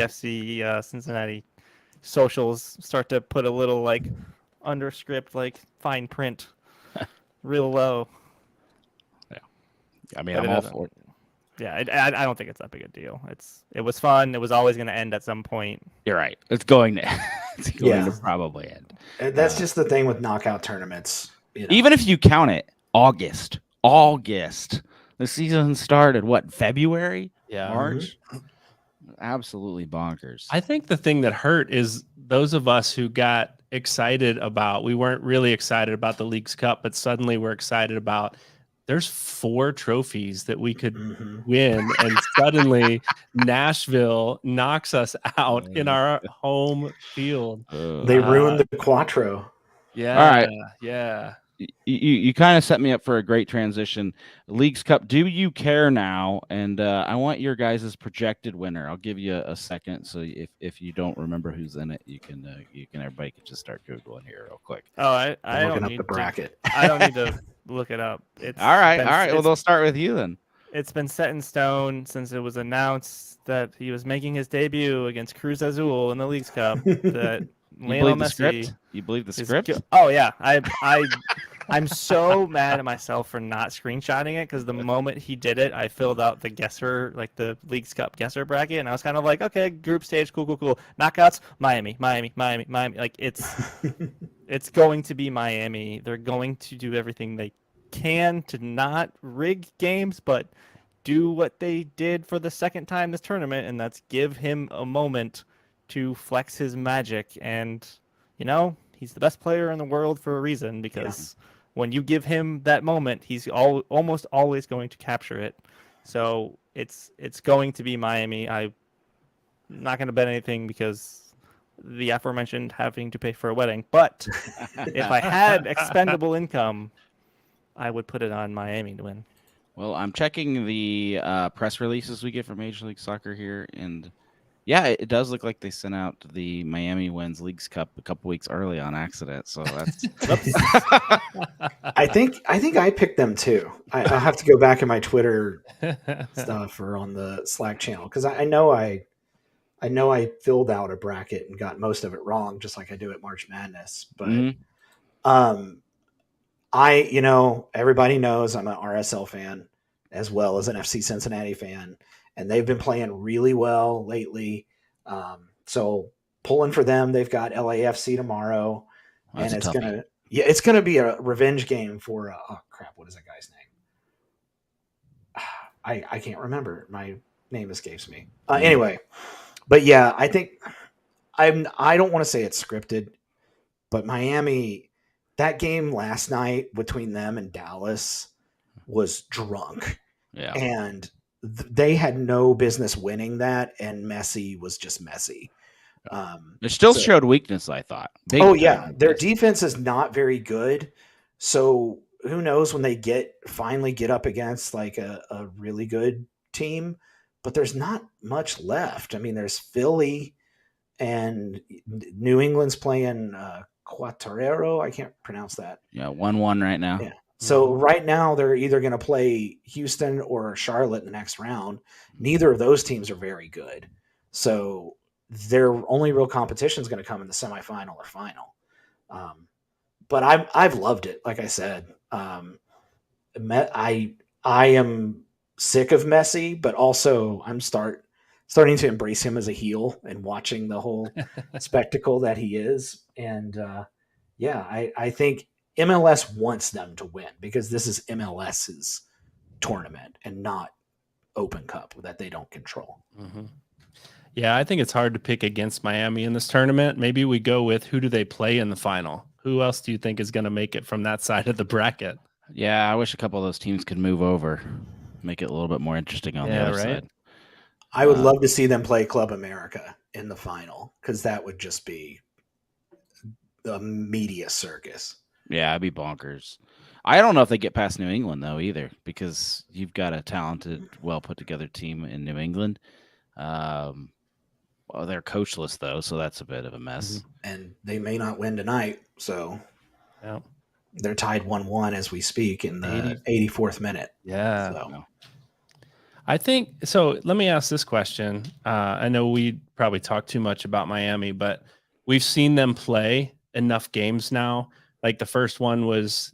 FC Cincinnati socials start to put a little underscript fine print real low. Yeah, I mean I'm all for it. Yeah, I don't think it's that big a deal. It was fun. It was always going to end at some point. You're right. It's going to probably end. And that's just the thing with knockout tournaments. Even if you count it, August, the season started February? Yeah, March. Absolutely bonkers. I think the thing that hurt is those of us who got excited about, we weren't really excited about the Leagues Cup, but suddenly we're excited about, there's 4 trophies that we could win. And suddenly Nashville knocks us out in our home field. They ruined the Quattro. Yeah. All right. Yeah. You kind of set me up for a great transition. Leagues Cup, do you care now? And I want your guys' projected winner. I'll give you a second. So if you don't remember who's in it, you can everybody can just start Googling here real quick. Oh, I I'm don't looking up need the bracket. I don't need to look it up. It's All right. been- Well, it's- they'll start with you then. It's been set in stone since it was announced that he was making his debut against Cruz Azul in the Leagues Cup. That You Lionel believe the Messi script? You believe the is script? Oh yeah, I'm so mad at myself for not screenshotting it, because the moment he did it, I filled out the guesser, like the Leagues Cup guesser bracket, and I was kind of like, okay, group stage, cool. Knockouts, Miami. Like it's going to be Miami. They're going to do everything they can to not rig games, but do what they did for the second time this tournament, and that's give him a moment to flex his magic. And he's the best player in the world for a reason, because when you give him that moment, he's almost always going to capture it. So it's going to be Miami. I'm not going to bet anything because the aforementioned having to pay for a wedding. But if I had expendable income, I would put it on Miami to win. Well, I'm checking the press releases we get from Major League Soccer here, and yeah, it does look like they sent out the Miami wins Leagues Cup a couple weeks early on accident. So that's. I think I picked them too. I'll have to go back in my Twitter stuff or on the Slack channel, because I know I filled out a bracket and got most of it wrong, just like I do at March Madness. But everybody knows I'm an RSL fan as well as an FC Cincinnati fan, and they've been playing really well lately. So pulling for them. They've got LAFC tomorrow, and it's gonna be a revenge game for what is that guy's name? I can't remember. My name escapes me. Anyway, but yeah, I think I don't want to say it's scripted, but Miami, that game last night between them and Dallas was drunk. Yeah. And they had no business winning that, and Messi was just Messi. It still showed weakness, I thought. Their defense is not very good. So who knows when they finally get up against like a really good team, but there's not much left. I mean, there's Philly and New England's playing Quattarero. I can't pronounce that. Yeah, 1-1 right now. Yeah. So right now they're either going to play Houston or Charlotte in the next round. Neither of those teams are very good. So their only real competition is going to come in the semifinal or final. But I've loved it. Like I said, I am sick of Messi, but also I'm starting to embrace him as a heel and watching the whole spectacle that he is. And I think MLS wants them to win, because this is MLS's tournament and not Open Cup that they don't control. Mm-hmm. Yeah, I think it's hard to pick against Miami in this tournament. Maybe we go with, who do they play in the final? Who else do you think is going to make it from that side of the bracket? Yeah, I wish a couple of those teams could move over, make it a little bit more interesting on the other side. I would love to see them play Club America in the final, because that would just be a media circus. Yeah, it'd be bonkers. I don't know if they get past New England, though, either, because you've got a talented, well put together team in New England. They're coachless, though, so that's a bit of a mess. And they may not win tonight, so they're tied 1-1 as we speak in the 84th minute. Yeah. So. I think so. Let me ask this question. I know we probably talk too much about Miami, but we've seen them play enough games now. Like the first one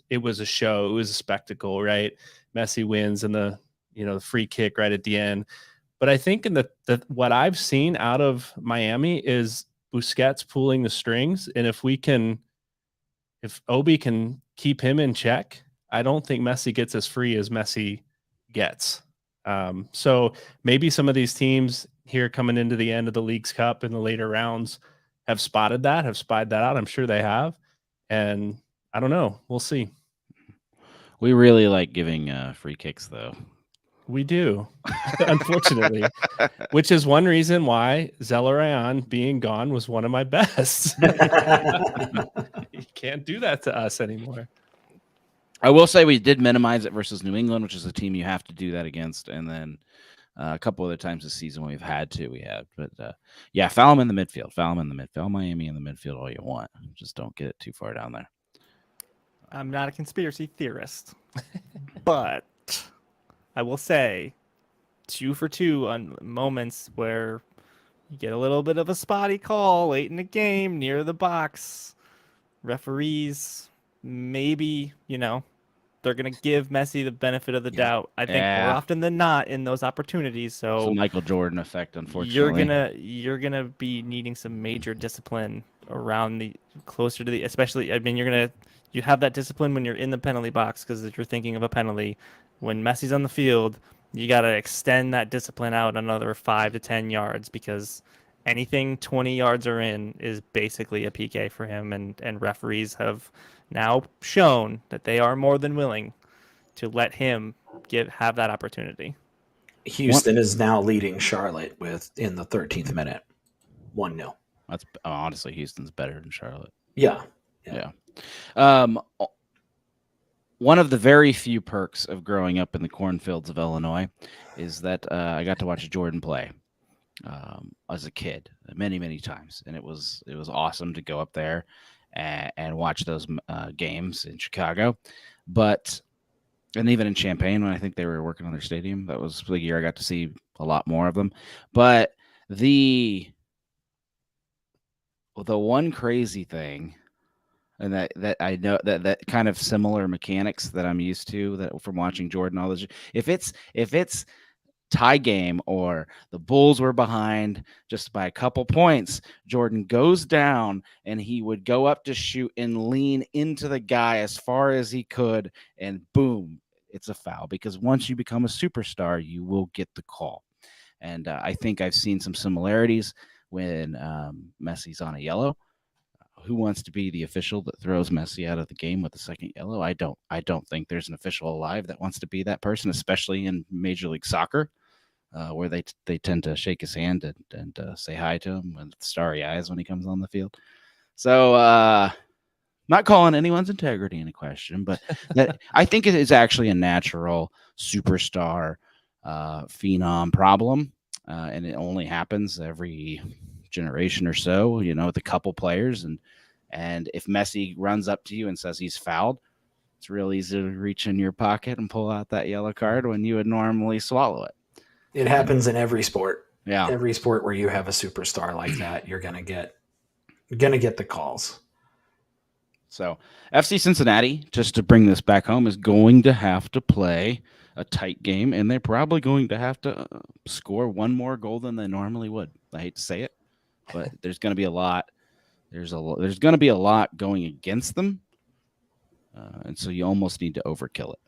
it was a show. It was a spectacle, right? Messi wins and the free kick right at the end. But I think in the what I've seen out of Miami is Busquets pulling the strings. And if Obi can keep him in check, I don't think Messi gets as free as Messi gets. So maybe some of these teams here coming into the end of the Leagues Cup in the later rounds have spotted that, have spied that out. I'm sure they have. And I don't know. We'll see. We really like giving free kicks, though. We do, unfortunately, which is one reason why Zelarayan being gone was one of my best. You can't do that to us anymore. I will say we did minimize it versus New England, which is a team you have to do that against. And then a couple other times this season when we've had to, we have. But yeah, foul them in the midfield. Foul them in the midfield. Miami in the midfield all you want. Just don't get it too far down there. I'm not a conspiracy theorist, but I will say 2 for 2 on moments where you get a little bit of a spotty call late in the game near the box. Referees, maybe, they're going to give Messi the benefit of the doubt. I think more often than not in those opportunities. So the Michael Jordan effect, unfortunately. You're gonna be needing some major discipline around the closer to the, especially. I mean, you have that discipline when you're in the penalty box because if you're thinking of a penalty, when Messi's on the field, you got to extend that discipline out another 5 to 10 yards because anything 20 yards or in is basically a PK for him. And referees have now shown that they are more than willing to let him have that opportunity. Houston is now leading Charlotte in the 13th minute, 1-0. That's honestly, Houston's better than Charlotte. Yeah. One of the very few perks of growing up in the cornfields of Illinois is that I got to watch Jordan play as a kid many, many times, and it was awesome to go up there and watch those games in Chicago, and even in Champaign when I think they were working on their stadium. That was the year I got to see a lot more of them. But the one crazy thing, and that I know that kind of similar mechanics that I'm used to that from watching Jordan all this. If it's tie game or the Bulls were behind just by a couple points, Jordan goes down and he would go up to shoot and lean into the guy as far as he could, and boom, it's a foul. Because once you become a superstar, you will get the call. And I think I've seen some similarities when Messi's on a yellow. Who wants to be the official that throws Messi out of the game with the second yellow? I don't think there's an official alive that wants to be that person, especially in Major League Soccer, where they tend to shake his hand and say hi to him with starry eyes when he comes on the field. So not calling anyone's integrity into question, but that I think it is actually a natural superstar phenom problem, and it only happens every generation or so, with a couple players, and if Messi runs up to you and says he's fouled, it's real easy to reach in your pocket and pull out that yellow card when you would normally swallow it. It happens in every sport. Yeah, every sport where you have a superstar like that, you're gonna get the calls. So FC Cincinnati, just to bring this back home, is going to have to play a tight game, and they're probably going to have to score one more goal than they normally would. I hate to say it, but there's going to be a lot. There's going to be a lot going against them, and so you almost need to overkill it.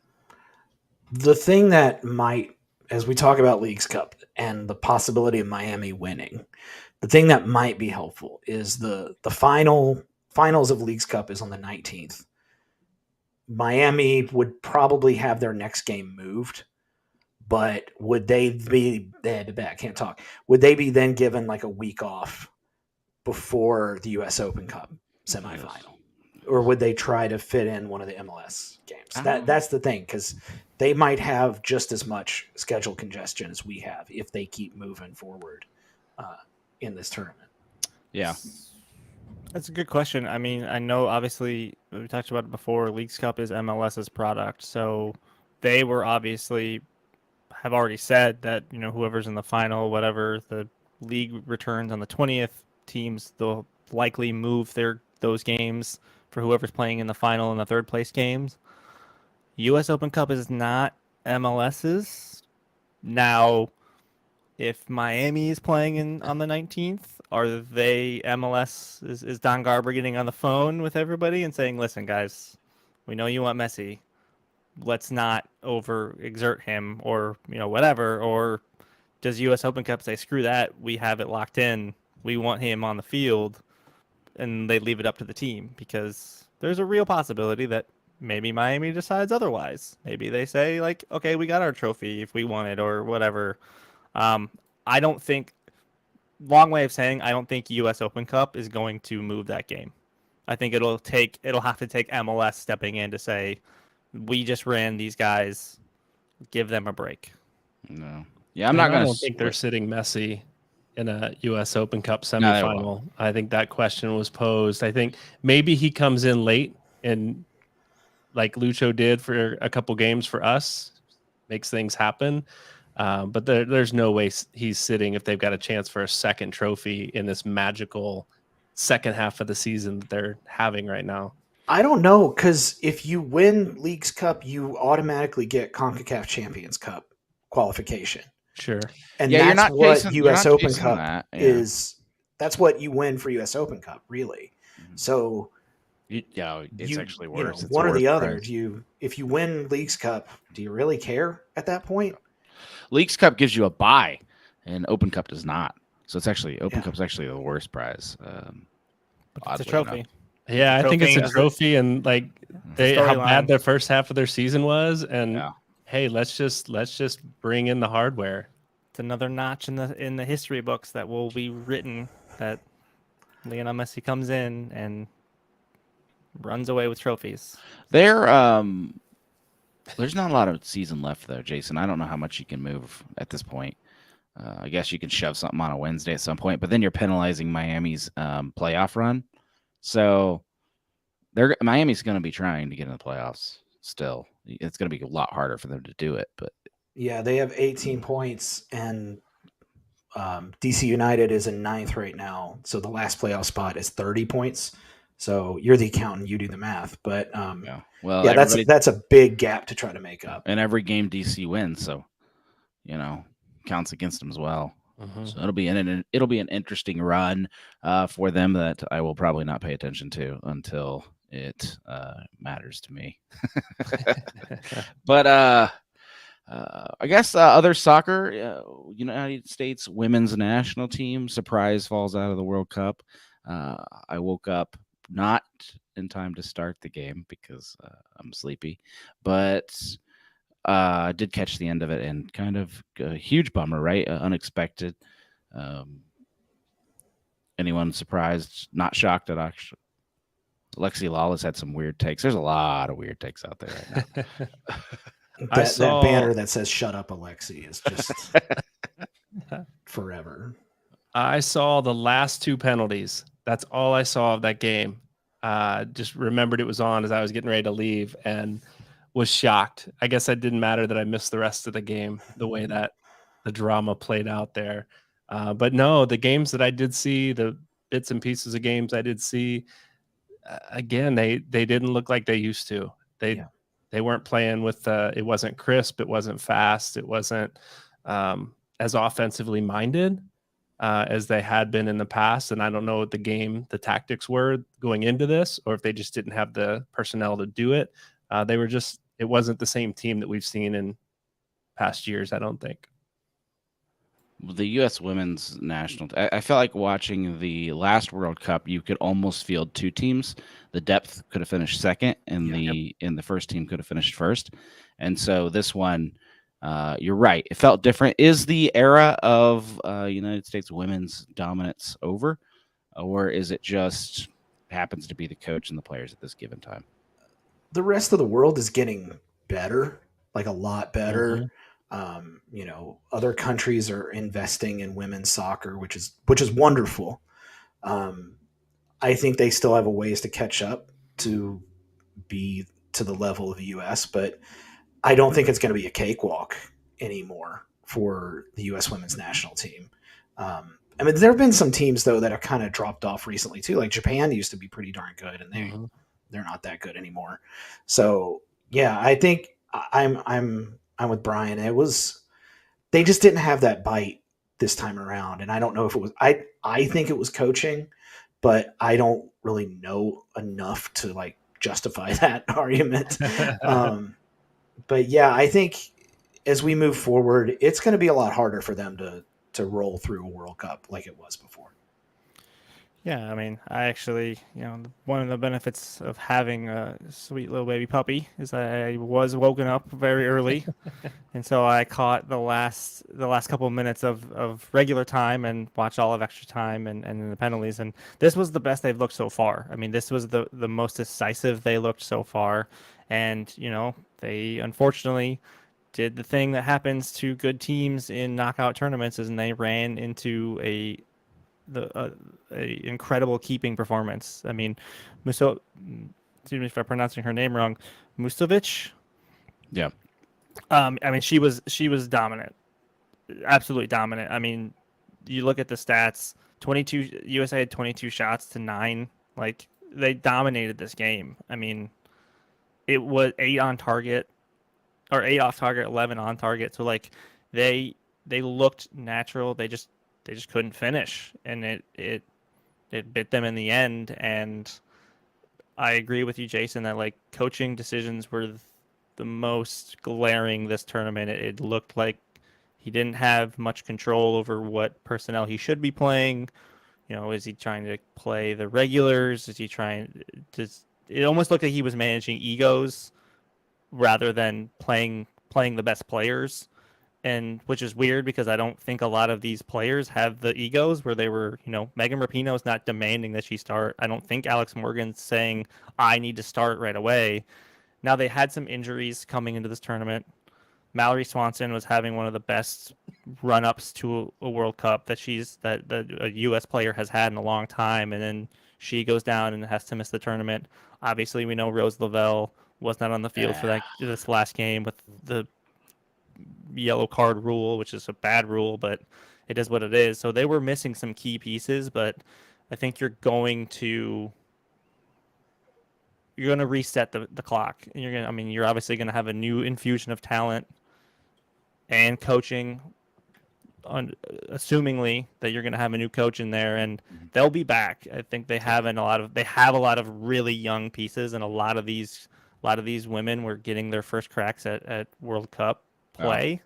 The thing that might, as we talk about Leagues Cup and the possibility of Miami winning, the thing that might be helpful is the finals of Leagues Cup is on the 19th. Miami would probably have their next game moved, but would they be Would they be then given like a week off before the U.S. Open Cup semifinal? Or would they try to fit in one of the MLS games? That's the thing, because they might have just as much schedule congestion as we have if they keep moving forward in this tournament. Yeah. That's a good question. I mean, I know obviously we talked about it before. Leagues Cup is MLS's product, so they were obviously have already said that whoever's in the final, whatever the league returns on the 20th, teams they'll likely move those games for whoever's playing in the final and the third place games. U.S. Open Cup is not MLS's. Now, if Miami is playing on the 19th, are they MLS? Is Don Garber getting on the phone with everybody and saying, listen, guys, we know you want Messi. Let's not overexert him or, whatever, or does U.S. Open Cup say, screw that, we have it locked in, we want him on the field, and they leave it up to the team? Because there's a real possibility that maybe Miami decides otherwise. Maybe they say, like, okay, we got our trophy if we want it or whatever. I don't think, long way of saying, I don't think U.S. Open Cup is going to move that game. I think it'll have to take MLS stepping in to say, we just ran these guys, give them a break. No. Yeah, I'm not going to. I don't think they're sitting Messi in a U.S. Open Cup No, they semifinal. won't. I think that question was posed. I think maybe he comes in late and, like Lucho did for a couple games for us, makes things happen. But there's no way he's sitting if they've got a chance for a second trophy in this magical second half of the season that they're having right now. I don't know, because if you win Leagues Cup, you automatically get CONCACAF Champions Cup qualification. Sure. And Yeah, that's what you're U.S. not Open chasing Cup that, yeah. is. That's what you win for U.S. Open Cup, really. So it's actually worse. It's one a or the worse other. prize. If you win Leagues Cup, do you really care at that point? Leagues Cup gives you a bye, and Open Cup does not. So it's actually Open Yeah. Cup's actually the worst prize. It's a trophy. enough. Yeah, I think it's a Trophy. trophy, and like how storyline. bad their first half of their season was, and Yeah. hey, let's just bring in the hardware. It's another notch in the history books that will be written, that Lionel Messi comes in and runs away with trophies. There's not a lot of season left though, Jason. I don't know how much you can move at this point. I guess you can shove something on a Wednesday at some point, but then you're penalizing Miami's playoff run. So Miami's going to be trying to get in the playoffs still. It's going to be a lot harder for them to do it, but Yeah, they have 18 points, and DC United is in 9th right now. So the last playoff spot is 30 points. So you're the accountant, you do the math. But that's a big gap to try to make up. And every game DC wins, so counts against them as well. So it'll be an interesting run for them that I will probably not pay attention to until it matters to me. But I guess other soccer, United States women's national team surprise falls out of the World Cup. I woke up not in time to start the game because I'm sleepy, but I did catch the end of it, and kind of a huge bummer, right? Unexpected. Anyone surprised? Not shocked at actually. Alexi Lawless had some weird takes. There's a lot of weird takes out there right now. That banner that says "Shut up, Alexi" is just forever. I saw the last two penalties. That's all I saw of that game. Just remembered it was on as I was getting ready to leave and was shocked. I guess it didn't matter that I missed the rest of the game, the way that the drama played out there. But no, the games that I did see, the bits and pieces of games I did see, again, they didn't look like they used to. They weren't playing with it wasn't crisp, it wasn't fast, it wasn't as offensively minded as they had been in the past. And I don't know what the tactics were going into this, or if they just didn't have the personnel to do it. It wasn't the same team that we've seen in past years, I don't think. The U.S. women's national, I felt like watching the last World Cup, you could almost field two teams. The depth could have finished second, and the first team could have finished first. And so this one, you're right. It felt different. Is the era of United States women's dominance over, or is it just happens to be the coach and the players at this given time? The rest of the world is getting better, like a lot better. Other countries are investing in women's soccer, which is wonderful. I think they still have a ways to catch up to be to the level of the U.S., but I don't think it's going to be a cakewalk anymore for the U.S. women's national team. There have been some teams though that have kind of dropped off recently too. Like Japan used to be pretty darn good, and they're not that good anymore. So yeah, I think I'm with Brian. They just didn't have that bite this time around, and I don't know if it was. I think it was coaching, but I don't really know enough to like justify that argument. But yeah, I think as we move forward, it's going to be a lot harder for them to roll through a World Cup like it was before. Yeah, I mean, I actually, one of the benefits of having a sweet little baby puppy is I was woken up very early, and so I caught the last couple of minutes of regular time and watched all of extra time and the penalties. And this was the best they've looked so far. I mean, this was the most decisive they looked so far, and they unfortunately did the thing that happens to good teams in knockout tournaments, and they ran into a incredible keeping excuse me if I'm pronouncing her name wrong, Mustovic. Yeah. I mean, she was dominant, absolutely dominant. I mean, you look at the stats: USA had 22 shots to 9. Like, they dominated this game. I mean, it was 8 on target, or 8 off target, 11 on target. So like, they looked natural. They just couldn't finish, and it bit them in the end. And I agree with you, Jason, that like coaching decisions were the most glaring this tournament. It looked like he didn't have much control over what personnel he should be playing. Is he trying to play the regulars? Is he trying to? It almost looked like he was managing egos rather than playing the best players. And which is weird because I don't think a lot of these players have the egos where they were, Megan Rapinoe's not demanding that she start. I don't think Alex Morgan's saying, I need to start right away. Now, they had some injuries coming into this tournament. Mallory Swanson was having one of the best run-ups to a World Cup that a U.S. player has had in a long time. And then she goes down and has to miss the tournament. Obviously, we know Rose Lavelle was not on the field for this last game with the yellow card rule, which is a bad rule, but it is what it is. So they were missing some key pieces, but I think you're going to reset the clock. And you're obviously going to have a new infusion of talent and coaching, assumingly that you're going to have a new coach in there, and they'll be back. I think they have a lot of really young pieces, and a lot of these women were getting their first cracks at World Cup play.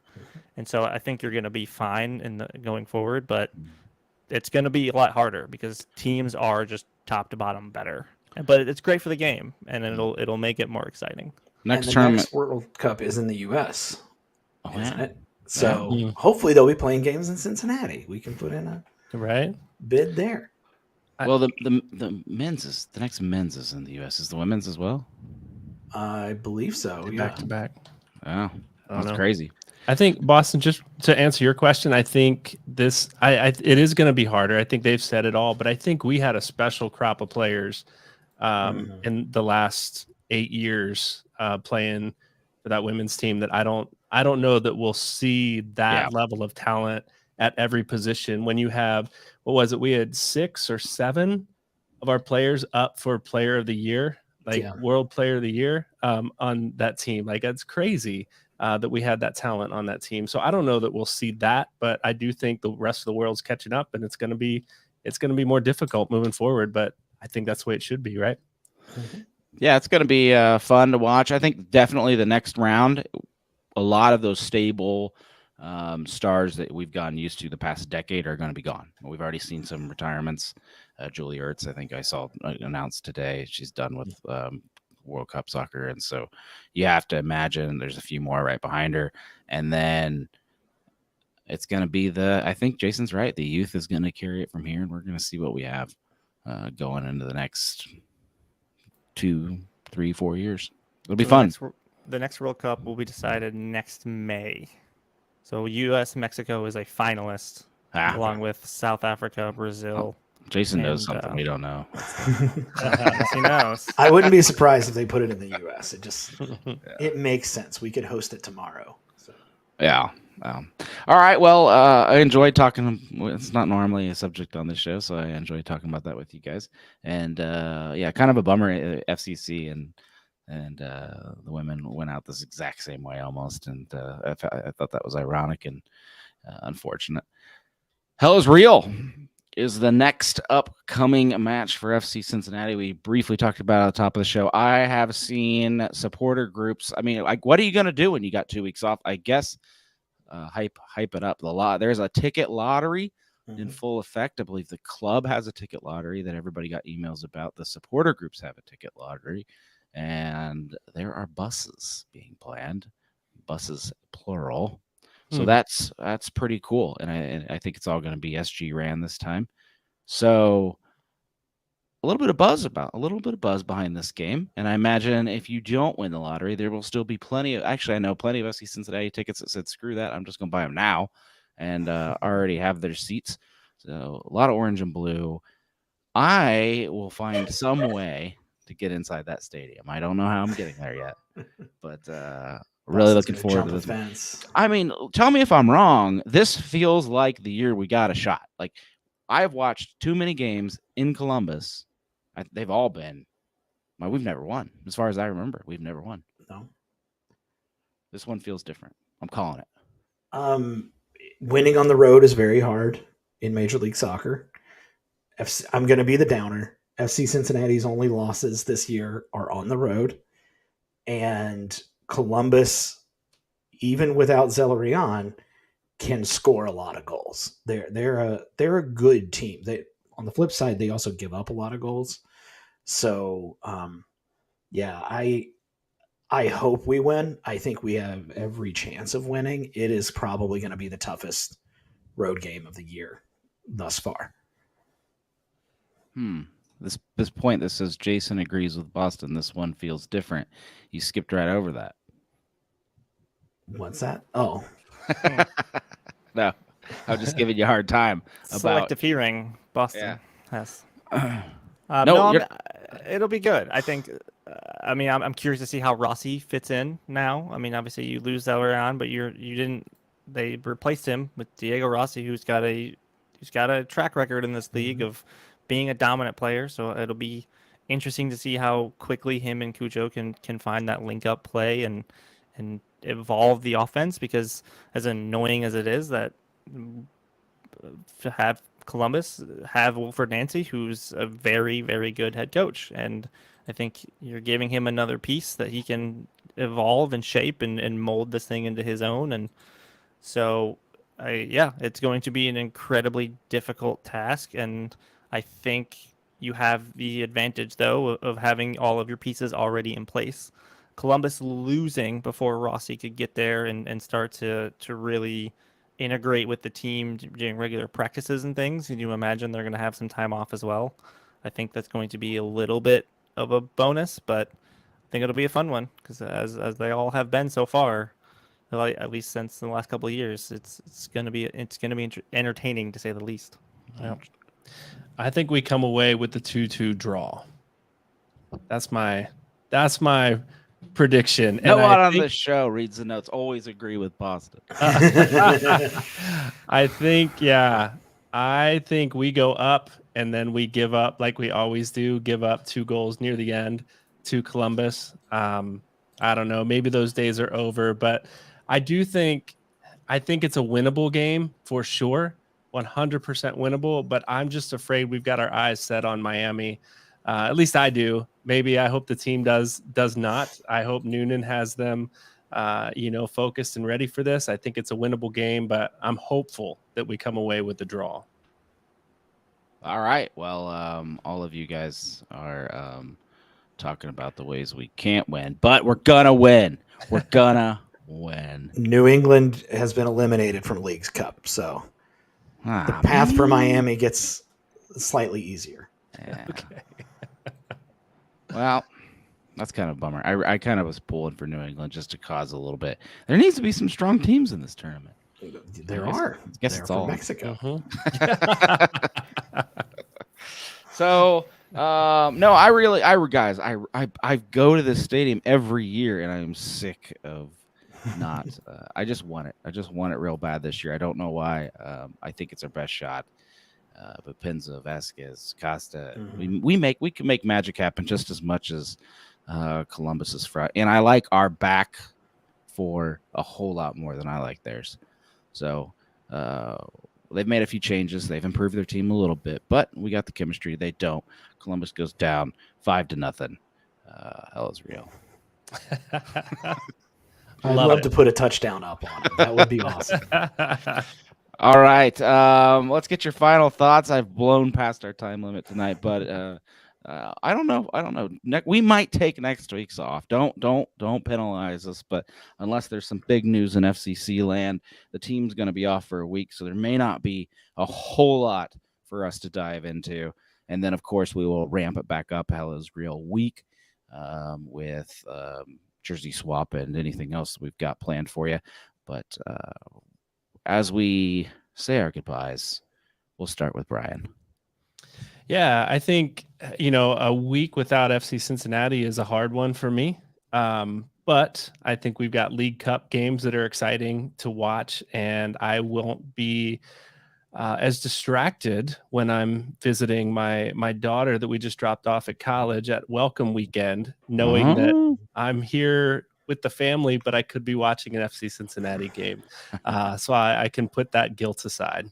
And so I think you're going to be fine going forward, but it's going to be a lot harder because teams are just top to bottom better. But it's great for the game, and it'll make it more exciting. Next World Cup is in the U.S. Isn't it? So hopefully they'll be playing games in Cincinnati. We can put in a bid there. Well, the men's is the next men's is in the U.S. Is the women's as well? I believe so. Back to back. Oh, that's crazy. I think, Boston, just to answer your question, I think it is going to be harder. I think they've said it all, but I think we had a special crop of players in the last 8 years playing for that women's team that I don't know that we'll see that level of talent at every position. When you have, what was it? We had 6 or 7 of our players up for Player of the Year, World Player of the Year on that team. Like, that's crazy. That we had that talent on that team. So I don't know that we'll see that, but I do think the rest of the world's catching up, and it's going to be more difficult moving forward, but I think that's the way it should be, right? Yeah, it's going to be fun to watch. I think definitely the next round, a lot of those stable stars that we've gotten used to the past decade are going to be gone. We've already seen some retirements. Julie Ertz, I think I saw announced today. She's done with World Cup soccer, and so you have to imagine there's a few more right behind her, and then it's going to be I think Jason's right, the youth is going to carry it from here, and we're going to see what we have going into the next 2, 3, 4 years. It'll be fun. The next World Cup will be decided next May, so U.S. Mexico is a finalist along with South Africa, Brazil. Jason knows something we don't know. He knows. I wouldn't be surprised if they put it in the U.S. It makes sense. We could host it tomorrow. So. Yeah. All right. Well, I enjoyed talking. It's not normally a subject on this show, so I enjoyed talking about that with you guys. And kind of a bummer. FCC and the women went out this exact same way almost, and I thought that was ironic and unfortunate. Hell is real. is the next upcoming match for FC Cincinnati. We briefly talked about at the top of the show. I have seen supporter groups. I mean, like, what are you going to do when you got 2 weeks off? I guess hype it up a lot. There's a ticket lottery in full effect. I believe the club has a ticket lottery that everybody got emails about. The supporter groups have a ticket lottery, and there are buses being planned. Buses plural. So that's pretty cool, and I think it's all going to be SG ran this time. So a little bit of buzz behind this game, and I imagine if you don't win the lottery, there will still be plenty of. Actually, I know plenty of FC Cincinnati tickets that said "screw that," I'm just going to buy them now, and already have their seats. So a lot of orange and blue. I will find some way to get inside that stadium. I don't know how I'm getting there yet, but really looking forward to this. Fence. I mean, tell me if I'm wrong. This feels like the year we got a shot. Like, I've watched too many games in Columbus. They've all been. Well, we've never won, as far as I remember. We've never won. No. This one feels different. I'm calling it. Winning on the road is very hard in Major League Soccer. I'm going to be the downer. FC Cincinnati's only losses this year are on the road, and Columbus, even without Zelerion, can score a lot of goals. They're a good team. On the flip side, they also give up a lot of goals. So, yeah, I hope we win. I think we have every chance of winning. It is probably going to be the toughest road game of the year thus far. This point that says Jason agrees with Boston. This one feels different. You skipped right over that. What's that? Oh. No, I'm just giving you a hard time. Selective hearing, Boston has. It'll be good. I think. I mean, I'm curious to see how Rossi fits in now. I mean, obviously you lose Zelerion, but you didn't. They replaced him with Diego Rossi, who's got a track record in this league of being a dominant player. So it'll be interesting to see how quickly him and Cujo can find that link up play and evolve the offense, because as annoying as it is that to have Columbus have Wilfred Nancy, who's a very, very good head coach. And I think you're giving him another piece that he can evolve and shape and mold this thing into his own. And so, it's going to be an incredibly difficult task. And I think you have the advantage, though, of having all of your pieces already in place. Columbus losing before Rossi could get there and start to really integrate with the team during regular practices and things. Can you imagine they're going to have some time off as well? I think that's going to be a little bit of a bonus, but I think it'll be a fun one, because as they all have been so far, at least since the last couple of years, it's going to be entertaining, to say the least. Yeah. I think we come away with the 2-2 draw. That's my prediction. No one on this show reads the notes. Always agree with Boston. I think we go up and then we give up, like we always do, give up 2 goals near the end to Columbus. I don't know. Maybe those days are over, but I think it's a winnable game for sure. 100% winnable, but I'm just afraid we've got our eyes set on Miami. At least I do. Maybe I hope the team does not. I hope Noonan has them, focused and ready for this. I think it's a winnable game, but I'm hopeful that we come away with the draw. All right. Well, all of you guys are talking about the ways we can't win, but we're gonna win. We're gonna win. New England has been eliminated from Leagues Cup, so the path for Miami gets slightly easier. Yeah. Okay. Well, that's kind of a bummer. I kind of was pulling for New England just to cause a little bit. There needs to be some strong teams in this tournament. There are. I guess They're it's from all Mexico. So, no, I go to this stadium every year, and I'm sick of not. I just want it. I just want it real bad this year. I don't know why. I think it's our best shot. But Penza, Vasquez, Costa, we can make magic happen just as much as Columbus's front. And I like our back four a whole lot more than I like theirs. So they've made a few changes. They've improved their team a little bit, but we got the chemistry. They don't. Columbus goes down 5-0. Hell is real. I'd love to put a touchdown up on it. That would be awesome. All right. Let's get your final thoughts. I've blown past our time limit tonight, but I don't know. We might take next week's off. Don't penalize us, but unless there's some big news in FCC land, the team's going to be off for a week, so there may not be a whole lot for us to dive into. And then, of course, we will ramp it back up. Hell is real week with jersey swap and anything else that we've got planned for you. But as we say our goodbyes, we'll start with Brian. Yeah, I think, a week without FC Cincinnati is a hard one for me. But I think we've got League Cup games that are exciting to watch, and I won't be as distracted when I'm visiting my daughter that we just dropped off at college at welcome weekend, knowing that I'm here with the family, but I could be watching an FC Cincinnati game. So I can put that guilt aside.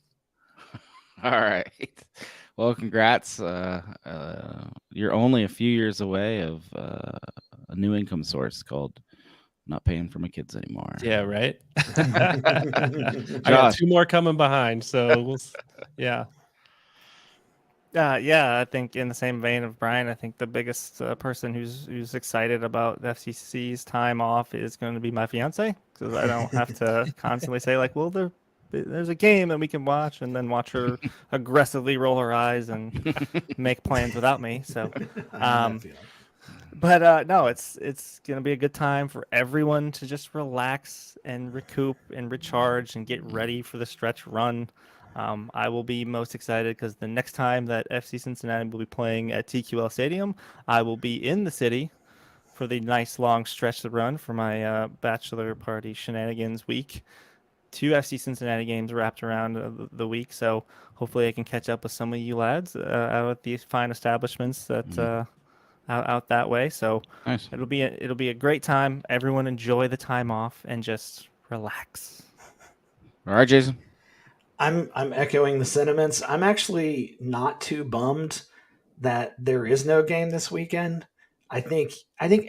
All right. Well, congrats. You're only a few years away of a new income source called not paying for my kids anymore. Yeah, right. I got 2 more coming behind. So yeah. I think in the same vein of Brian, I think the biggest person who's excited about the FCC's time off is going to be my fiance, because I don't have to constantly say like, well, there's a game that we can watch, and then watch her aggressively roll her eyes and make plans without me. So, but no, it's going to be a good time for everyone to just relax and recoup and recharge and get ready for the stretch run. I will be most excited because the next time that FC Cincinnati will be playing at TQL Stadium, I will be in the city for the nice long stretch to run for my bachelor party shenanigans week. 2 FC Cincinnati games wrapped around the week, so hopefully I can catch up with some of you lads out at these fine establishments that out that way. So nice. It'll be a great time. Everyone enjoy the time off and just relax. All right, Jason. I'm echoing the sentiments. I'm actually not too bummed that there is no game this weekend. I think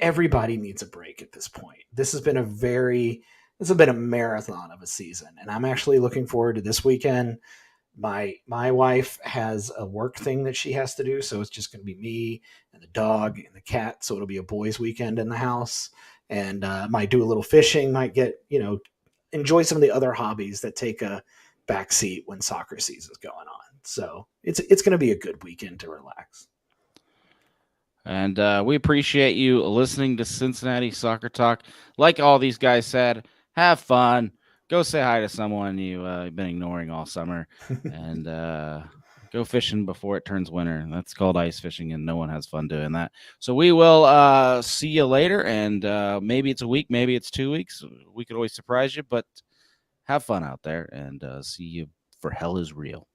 everybody needs a break at this point. This has been a marathon of a season, and I'm actually looking forward to this weekend. My wife has a work thing that she has to do, so it's just going to be me and the dog and the cat. So it'll be a boys' weekend in the house, and might do a little fishing, might get enjoy some of the other hobbies that take a backseat when soccer season's going on. So it's going to be a good weekend to relax. And we appreciate you listening to Cincinnati Soccer Talk. Like all these guys said, have fun. Go say hi to someone you've been ignoring all summer. And go fishing before it turns winter. That's called ice fishing, and no one has fun doing that. So we will see you later. And maybe it's a week, maybe it's 2 weeks. We could always surprise you, but have fun out there, and see you for Hell is Real.